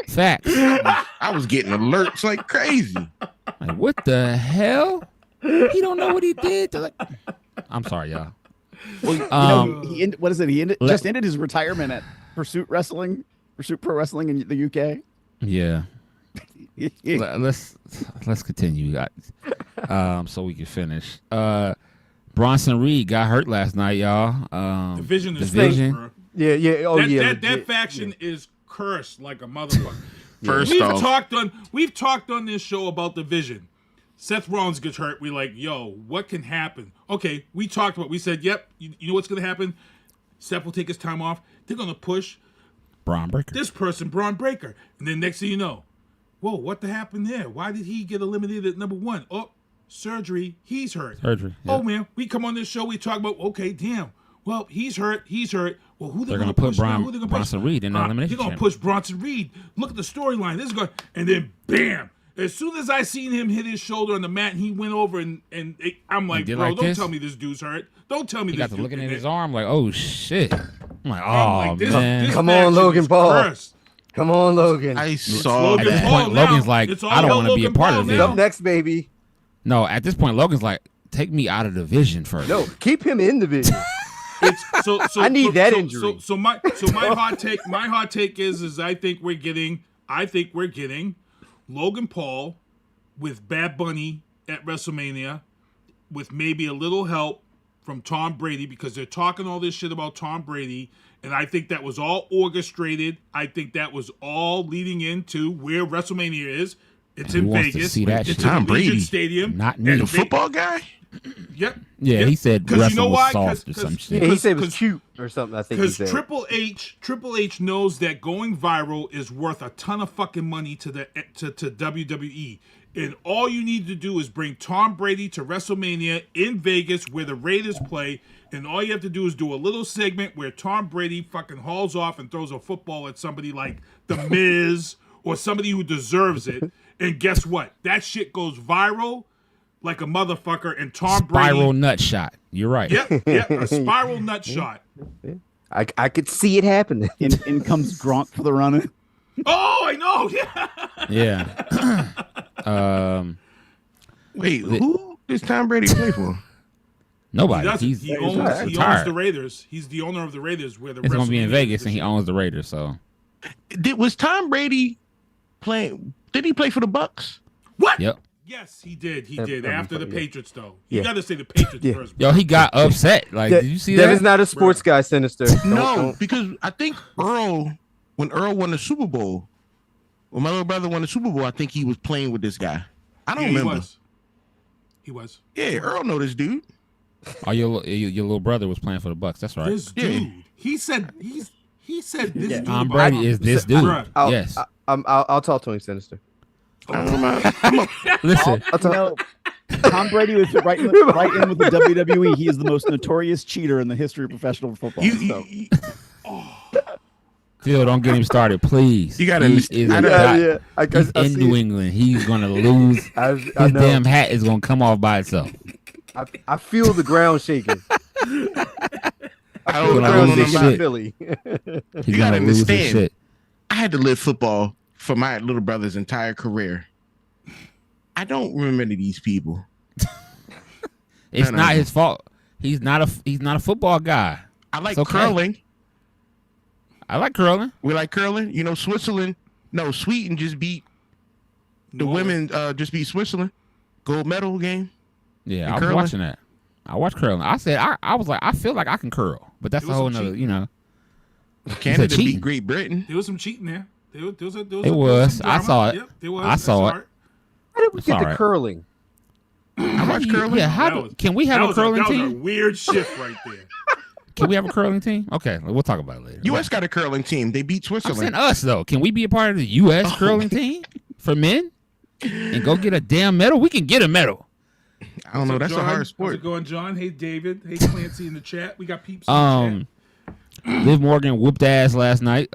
Facts. I was getting alerts like crazy. Like, what the hell? He don't know what he did. I'm sorry, y'all. Well, he just ended his retirement at Pursuit Pro Wrestling in the UK. Yeah. Let's continue, guys. So we can finish. Bronson Reed got hurt last night, y'all. Division is Division. Bro. Yeah. Oh, That faction is cursed like a motherfucker. We've talked on this show about Division. Seth Rollins gets hurt. We're like, yo, what can happen? Okay, we said, yep, you know what's going to happen? Seth will take his time off. They're going to push Braun Breaker. This person, Braun Breaker. And then next thing you know, whoa, what the happened there? Why did he get eliminated at number 1? Oh, surgery. He's hurt. Surgery. Yeah. Oh, man, we come on this show, we talk about, okay, damn. Well, he's hurt. Well, who they're going to put Bronson Reed in the elimination? They're going to push Bronson Reed. Look at the storyline. This is going, and then bam. As soon as I seen him hit his shoulder on the mat, and he went over I'm like, bro, don't tell me this dude's hurt. Don't tell me he this. Got to looking at his arm like, oh shit. I'm like, oh this man, come on, Logan Paul. Come on, Logan. I saw At this that. point, Logan's like, I don't want to be a part of this. Up next, baby. No, at this point, Logan's like, take me out of the vision first. No, keep him in the vision. So I need that injury. So my hot take is I think we're getting Logan Paul with Bad Bunny at WrestleMania with maybe a little help from Tom Brady, because they're talking all this shit about Tom Brady, and I think that was all orchestrated. I think that was all leading into where WrestleMania is. It's in Vegas. It's Tom in the Legion Brady. Stadium. Not me. The football guy? Yep. Yeah, he said Because wrestle you know with why? sauce or some shit. Yeah, he said it was cute or something. I think he Because said. Triple H knows that going viral is worth a ton of fucking money to WWE. And all you need to do is bring Tom Brady to WrestleMania in Vegas where the Raiders play. And all you have to do is do a little segment where Tom Brady fucking hauls off and throws a football at somebody like The Miz or somebody who deserves it. And guess what? That shit goes viral like a motherfucker, and Tom Brady... Spiral nut shot. You're right. Yep, a spiral nut shot. I could see it happening. In comes Gronk for the running. Oh, I know. Yeah. Wait, who does Tom Brady play for? Nobody. He owns the Raiders. He's the owner of the Raiders. Where the It's going to be in WrestleMania Vegas, is and he owns the Raiders, so... Was Tom Brady playing? Did he play for the Bucks? What? Yep. Yes, he did. He did. After the Patriots, though. Yeah. You got to say the Patriots first. Yo, he got upset. Like, did you see that? That is not a sports guy, Sinister. No, because I think when Earl won the Super Bowl, when my little brother won the Super Bowl, I think he was playing with this guy. I don't remember. He was. Yeah, Earl know this dude. Oh, your little brother was playing for the Bucks. That's right. This dude. He said this dude. Tom Brady is this dude. Yes. I'll talk to him, Sinister. Listen, Tom Brady was right in with the WWE. He is the most notorious cheater in the history of professional football. Phil, don't get him started, please. You got to in New England. He's gonna lose. His damn hat is gonna come off by itself. I feel the ground shaking. I don't know Philly. He's gonna lose his shit. I had to live football for my little brother's entire career. I don't remember any of these people. It's not his fault. He's not a football guy. I like curling. I like curling. We like curling. You know, Switzerland. No, Sweden just beat the women. Just beat Switzerland. Gold medal game. Yeah, I was watching that. I watched curling. I said I was like, I feel like I can curl, but that's a whole nother. You know, Canada beat Great Britain. There was some cheating there. It was. I saw it. Yep, there was. I saw it. How did we get to curling? I watch curling. Yeah, can we have a curling team? That was a weird shift right there. Can we have a curling team? Okay, we'll talk about it later. U.S. got a curling team. They beat Switzerland. I'm saying us though. Can we be a part of the U.S. curling team for men and go get a damn medal? We can get a medal. I don't know. That's a hard sport. How's it going, John? Hey, David. Hey, Clancy in the chat. We got peeps in the chat. Liv Morgan whooped ass last night.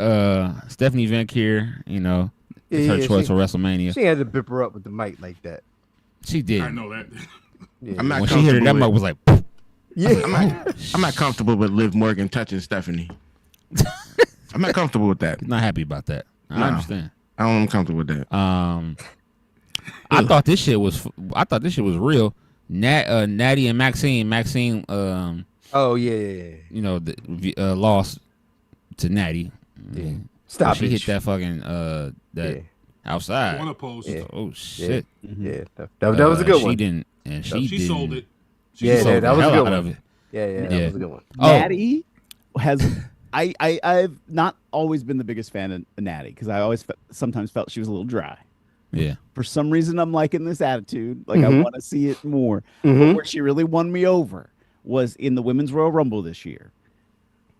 Stephanie Venk here, you know, it's her choice for WrestleMania. She had to bip her up with the mic like that. She did. I know that. Yeah. I'm not when she hit it, that mic was like, yeah. I'm not comfortable with Liv Morgan touching Stephanie. I'm not comfortable with that. Not happy about that. I understand. I don't am comfortable with that. I thought this shit was real. Natty and Maxine. Oh yeah. You know, lost to Natty. Yeah. Stop. She hit that fucking outside. Corner post. Yeah. Oh shit. Yeah. That was a good one. She didn't, and she sold it. That was a good one. Yeah. That was a good one. Natty has. I've not always been the biggest fan of Natty because I always sometimes felt she was a little dry. Yeah. For some reason, I'm liking this attitude. Like I want to see it more. But where she really won me over was in the Women's Royal Rumble this year.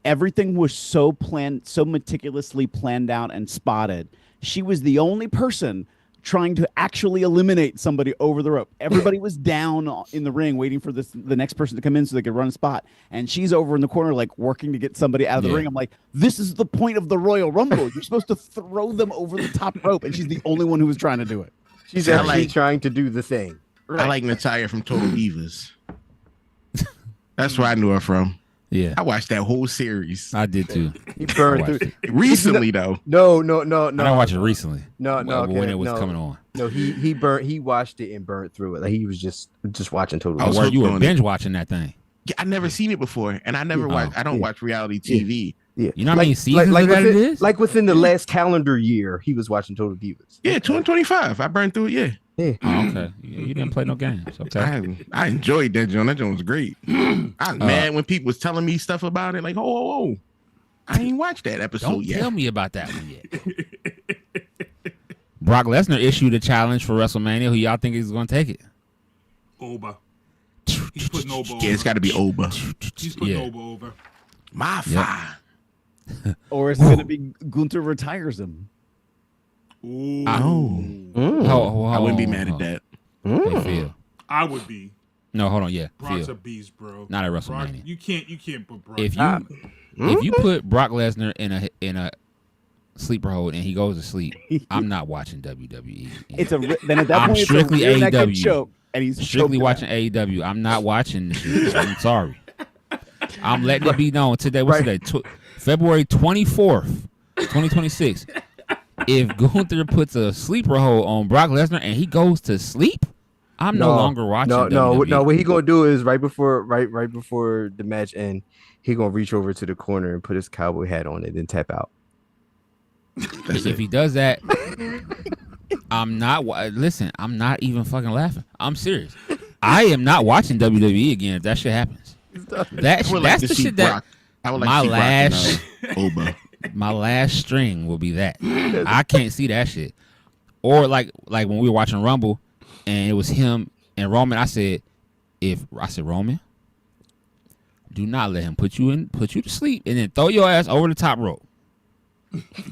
Everything was so planned, so meticulously planned out and spotted. She was the only person trying to actually eliminate somebody over the rope. Everybody was down in the ring waiting for the next person to come in so they could run a spot. And she's over in the corner like working to get somebody out of the ring. I'm like, this is the point of the Royal Rumble. You're supposed to throw them over the top rope. And she's the only one who was trying to do it. She's actually trying to do the thing. Right. I like Natalya from Total Divas. That's where I knew her from. Yeah. I watched that whole series. I did too. He burned through recently though. No. I didn't watch it recently. No. Okay, when it was coming on. No, he watched it and burned through it. Like he was just watching total. Oh, you were binge watching that thing. Yeah, I never seen it before, and I never watch. I don't watch reality TV. Yeah. You know how many seasons like that within, it is? Like within the last calendar year, he was watching Total Divas. Yeah, 225. I burned through it. Yeah. Oh, okay. You didn't play no games. Okay. I enjoyed that joint. That joint was great. I was mad when people was telling me stuff about it. Like, oh, I ain't watched that episode yet. Don't tell me about that one yet. Brock Lesnar issued a challenge for WrestleMania. Who y'all think is going to take it? Oba. He's putting Oba over. Yeah, it's got to be Oba. He's putting Oba over. Or is it going to be Gunther retires him? Ooh. I wouldn't be mad at that. Hey, Phil. I would be. No, hold on. Yeah, Brock's Phil. a beast, bro. Not at Brock, WrestleMania. you can't put Brock. If you put Brock Lesnar in a sleeper hold and he goes to sleep, I'm not watching WWE. Then at that I'm point strictly it's a AEW. choke, and he's strictly watching AEW. I'm not watching this shit. I'm sorry. I'm letting it be known today. What's today? February 24th, 2026. If Gunther puts a sleeper hold on Brock Lesnar and he goes to sleep, I'm no longer watching WWE. No. What he gonna do is right before the match end, he gonna reach over to the corner and put his cowboy hat on it and tap out. If he does that, I'm not. Listen, I'm not even fucking laughing. I'm serious. I am not watching WWE again if that shit happens. That's the shit that my last my last string will be that. I can't see that shit. Or like when we were watching Rumble and it was him and Roman, I said Roman, do not let him put you to sleep and then throw your ass over the top rope.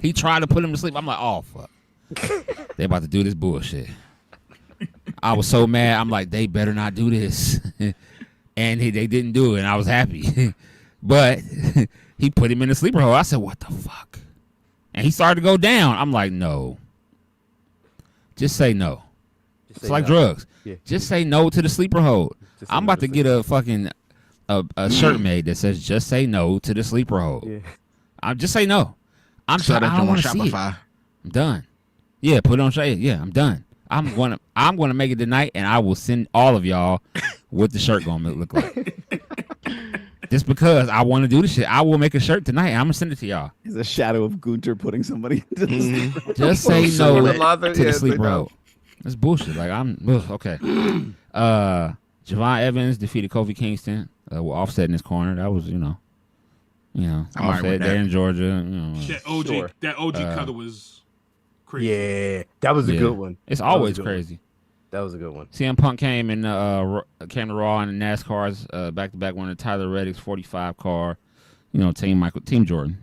He tried to put him to sleep. I'm like, oh fuck. They about to do this bullshit. I was so mad. I'm like, they better not do this. And they didn't do it, and I was happy. But he put him in the sleeper hole. I said, what the fuck? And he started to go down. I'm like, no. Just say no. It's like drugs. Yeah. Just say no to the sleeper hold. I'm about to get a fucking a shirt made that says just say no to the sleeper hold. Yeah. I'm just say no. I don't want to see it. I'm done. Yeah, put it on Shopify. Yeah, I'm done. I'm gonna make it tonight, and I will send all of y'all what the shirt gonna look like. Just because I want to do this shit, I will make a shirt tonight. And I'm gonna send it to y'all. It's a shadow of Gunther putting somebody. Just say no to the sleeper hold. That's bullshit. Like okay. Javon Evans defeated Kofi Kingston. We're Offset in this corner. That was I'm Offset there in Georgia. That OG cutter was crazy. Yeah, that was a good one. It's always crazy. That was a good one. CM Punk came to Raw in the NASCAR's back-to-back winner Tyler Reddick's 45 car. Team Jordan.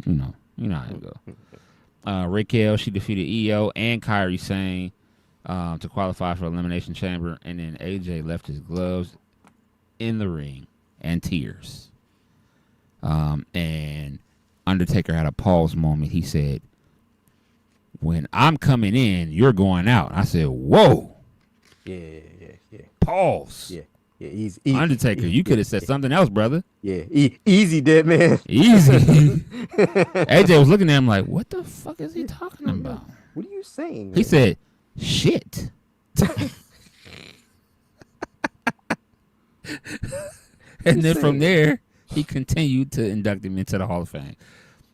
You know how it go. Raquel, she defeated EO and Kairi Sane to qualify for Elimination Chamber, and then AJ left his gloves in the ring and tears. And Undertaker had a pause moment. He said, "When I'm coming in, you're going out." I said, "Whoa." Yeah. Pause. Yeah. Easy. Undertaker, you could have said something else, brother. Yeah. Easy, dead man. Easy. AJ was looking at him like, what the fuck is he talking about? What are you saying? He said, shit. And then from there, he continued to induct him into the Hall of Fame.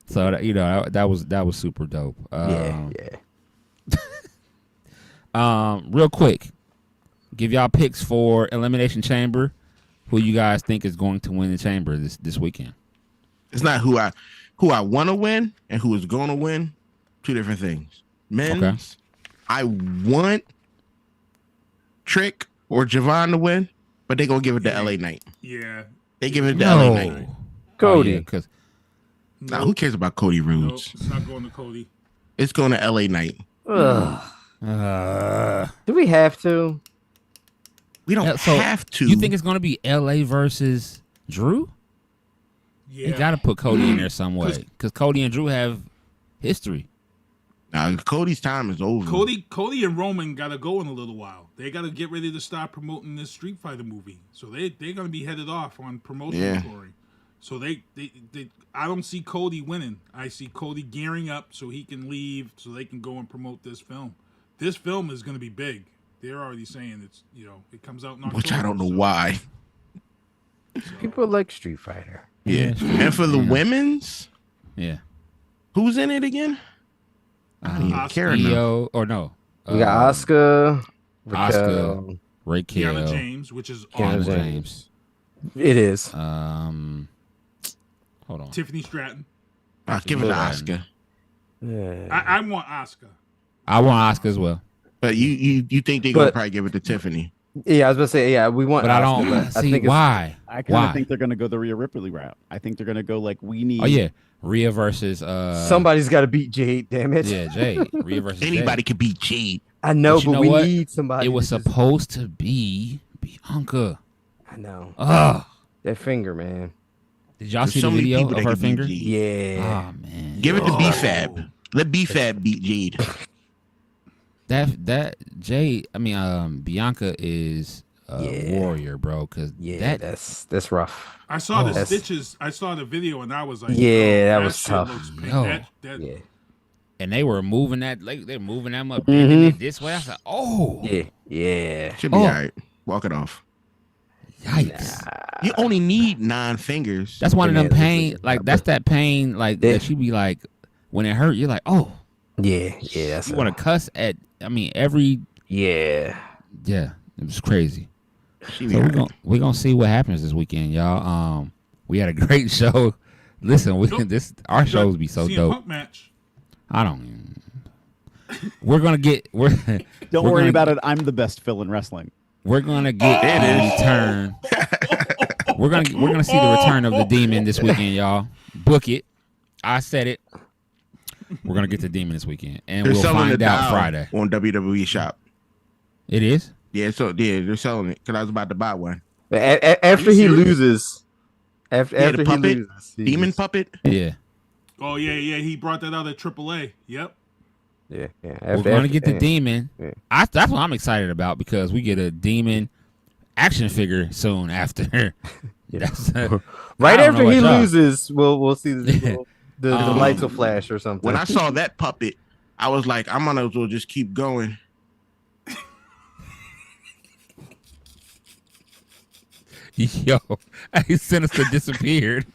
So that was super dope. Real quick, give y'all picks for Elimination Chamber. Who you guys think is going to win the Chamber this weekend? It's not who I want to win and who is going to win. Two different things. Men's, I want Trick or Javon to win, but they gonna give it to LA Knight. Yeah, they give it to LA Knight. Cody, because who cares about Cody Rhodes? Nope, it's not going to Cody. It's going to LA Knight. Do we have to? We don't have to. You think it's going to be LA versus Drew? Yeah. You got to put Cody in there some way because Cody and Drew have history. Now, Cody's time is over. Cody and Roman got to go in a little while. They got to get ready to start promoting this Street Fighter movie. So they're going to be headed off on promotion touring. So they I don't see Cody winning. I see Cody gearing up so he can leave, so they can go and promote this film. This film is going to be big. They're already saying it's, it comes out in October. Which I don't know why. People like Street Fighter. Yeah. And for the women's, yeah. Who's in it again? I don't even care enough. Io, or no. We got Asuka, Raquel, Kiana James, which is Kiana awesome. James. It is. Hold on. Tiffany Stratton. Give it to Asuka. I want Asuka. I want Asuka as well. But you think they're gonna probably give it to Tiffany? Yeah, I was gonna say, yeah, we want. But I don't see why. I kind of think they're gonna go the Rhea Ripley route. I think they're gonna go like we need. Oh yeah, Rhea versus somebody's got to beat Jade. Damn it. Yeah, Jade. Rhea versus anybody Jade. can beat Jade. I know, you but know we what? need somebody. It was supposed to be Bianca. I know. Ugh. That finger, man. Did y'all see the video of her finger? Yeah. Oh man. Give it to B-Fab. Let B-Fab beat Jade. That Jade, Bianca is a warrior, bro. Cause that's rough. I saw the stitches. I saw the video, and I was like, that was shit tough. looks pain- Yo. that- And they were moving that, like they're moving them up bending it this way. I said, oh, yeah. Should be all right. Walk it off. Yikes! You only need 9 fingers. That's one of them pain. Like that's that pain. Like that she be like, when it hurt, you're like, oh, yeah. That's you want to cuss at? Every yeah. It was crazy. So we're gonna see what happens this weekend, y'all. We had a great show. Listen, our shows be so CM dope. Punk match. I don't. We're gonna get. Don't worry about it. I'm the best Phil in wrestling. We're gonna get a return. We're gonna see the return of the Demon this weekend, y'all. Book it. I said it. We're gonna get the Demon this weekend, and we'll find out Friday on WWE Shop. It is. Yeah, they're selling it because I was about to buy one. After he loses, after the he puppet, loses, Demon puppet. Yeah. Oh yeah. He brought that out at AAA. Yep. Yeah. We're gonna get the Demon. Yeah. That's what I'm excited about because we get a Demon action figure soon after. Right after he loses, we'll see the lights will flash or something. When I saw that puppet, I was like, I might as well just keep going. Yo, Sinister disappeared.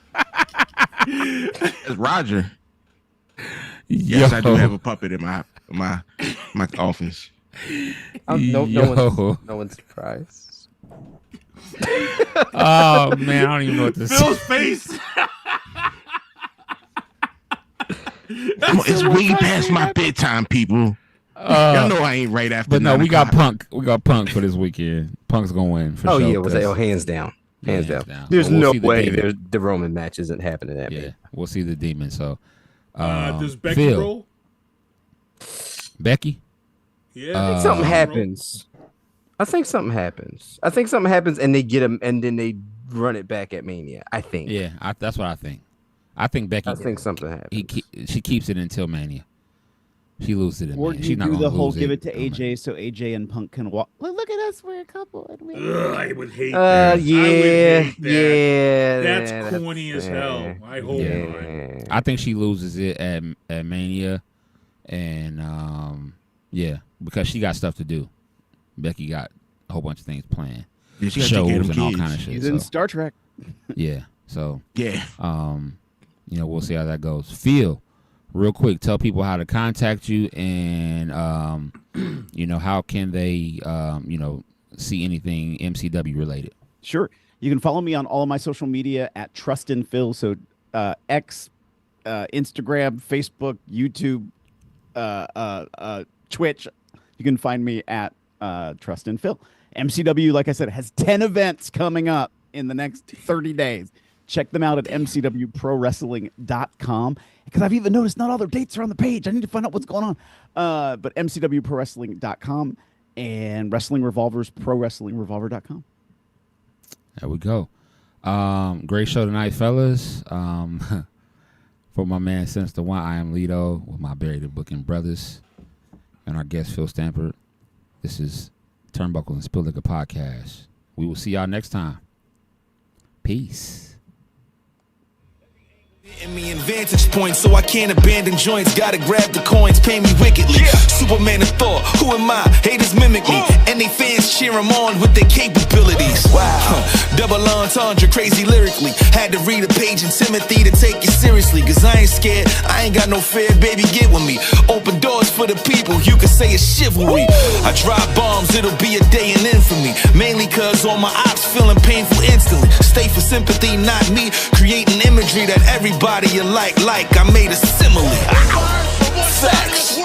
It's Roger. Yes, I do have a puppet in my office. No one's surprised. Oh man, I don't even know what to say. Phil's face. It's way past my bedtime, people. Y'all know I ain't right after. But no, 9 we got o'clock. Punk. We got Punk for this weekend. Punk's gonna win for sure. Hands down. Hands down. There's We'll no see the way Demon. the Roman match isn't happening that Yeah, big. we'll see the Demon. So, Does Becky Phil. roll? Becky? Yeah. I think something happens. I think something happens, and they get him, and then they run it back at Mania. I think. Yeah, that's what I think. I think Becky. I think something happens. She keeps it until Mania. She loses it in Or Mania. do She's you not do gonna the whole lose give it to till Mania. AJ so AJ and Punk can walk? Look at us, we're a couple. I would hate that. I would hate that. That's corny as hell. I hope not. I think she loses it at Mania, and because she got stuff to do. Becky got a whole bunch of things planned, Yeah, she gotta take care of shows them and all kids. kind of shit. She's in so, Star Trek. yeah, so Yeah. we'll see how that goes. Phil, real quick, tell people how to contact you and how can they see anything MCW related. Sure. You can follow me on all of my social media at Trust in Phil. So X, Instagram, Facebook, YouTube, Twitch. You can find me at Trust in Phil. MCW, like I said, has 10 events coming up in the next 30 days. Check them out at mcwprowrestling.com. Because I've even noticed not all their dates are on the page. I need to find out what's going on. But mcwprowrestling.com and Wrestling Revolvers, prowrestlingrevolver.com. There we go. Great show tonight, fellas. For my man Since1, I am Lito with my Barry the Booking brothers and our guest Phil Stamper. This is Turnbuckles and Spilt podcast. We will see y'all next time. Peace. In me in vantage point, so I can't abandon joints. Gotta grab the coins, pay me wickedly. Superman of Thor, who am I? Haters mimic me, and they fans cheer him on with their capabilities. Wow, double entendre, crazy lyrically. Had to read a page in Timothy to take it seriously. Cause I ain't scared, I ain't got no fear, baby, get with me. Open doors for the people, you can say it's chivalry. I drop bombs, it'll be a day in infamy. Mainly cause all my ops feeling painful instantly. Stay for sympathy, not me. Creating imagery that everybody you like I made a simile. Facts.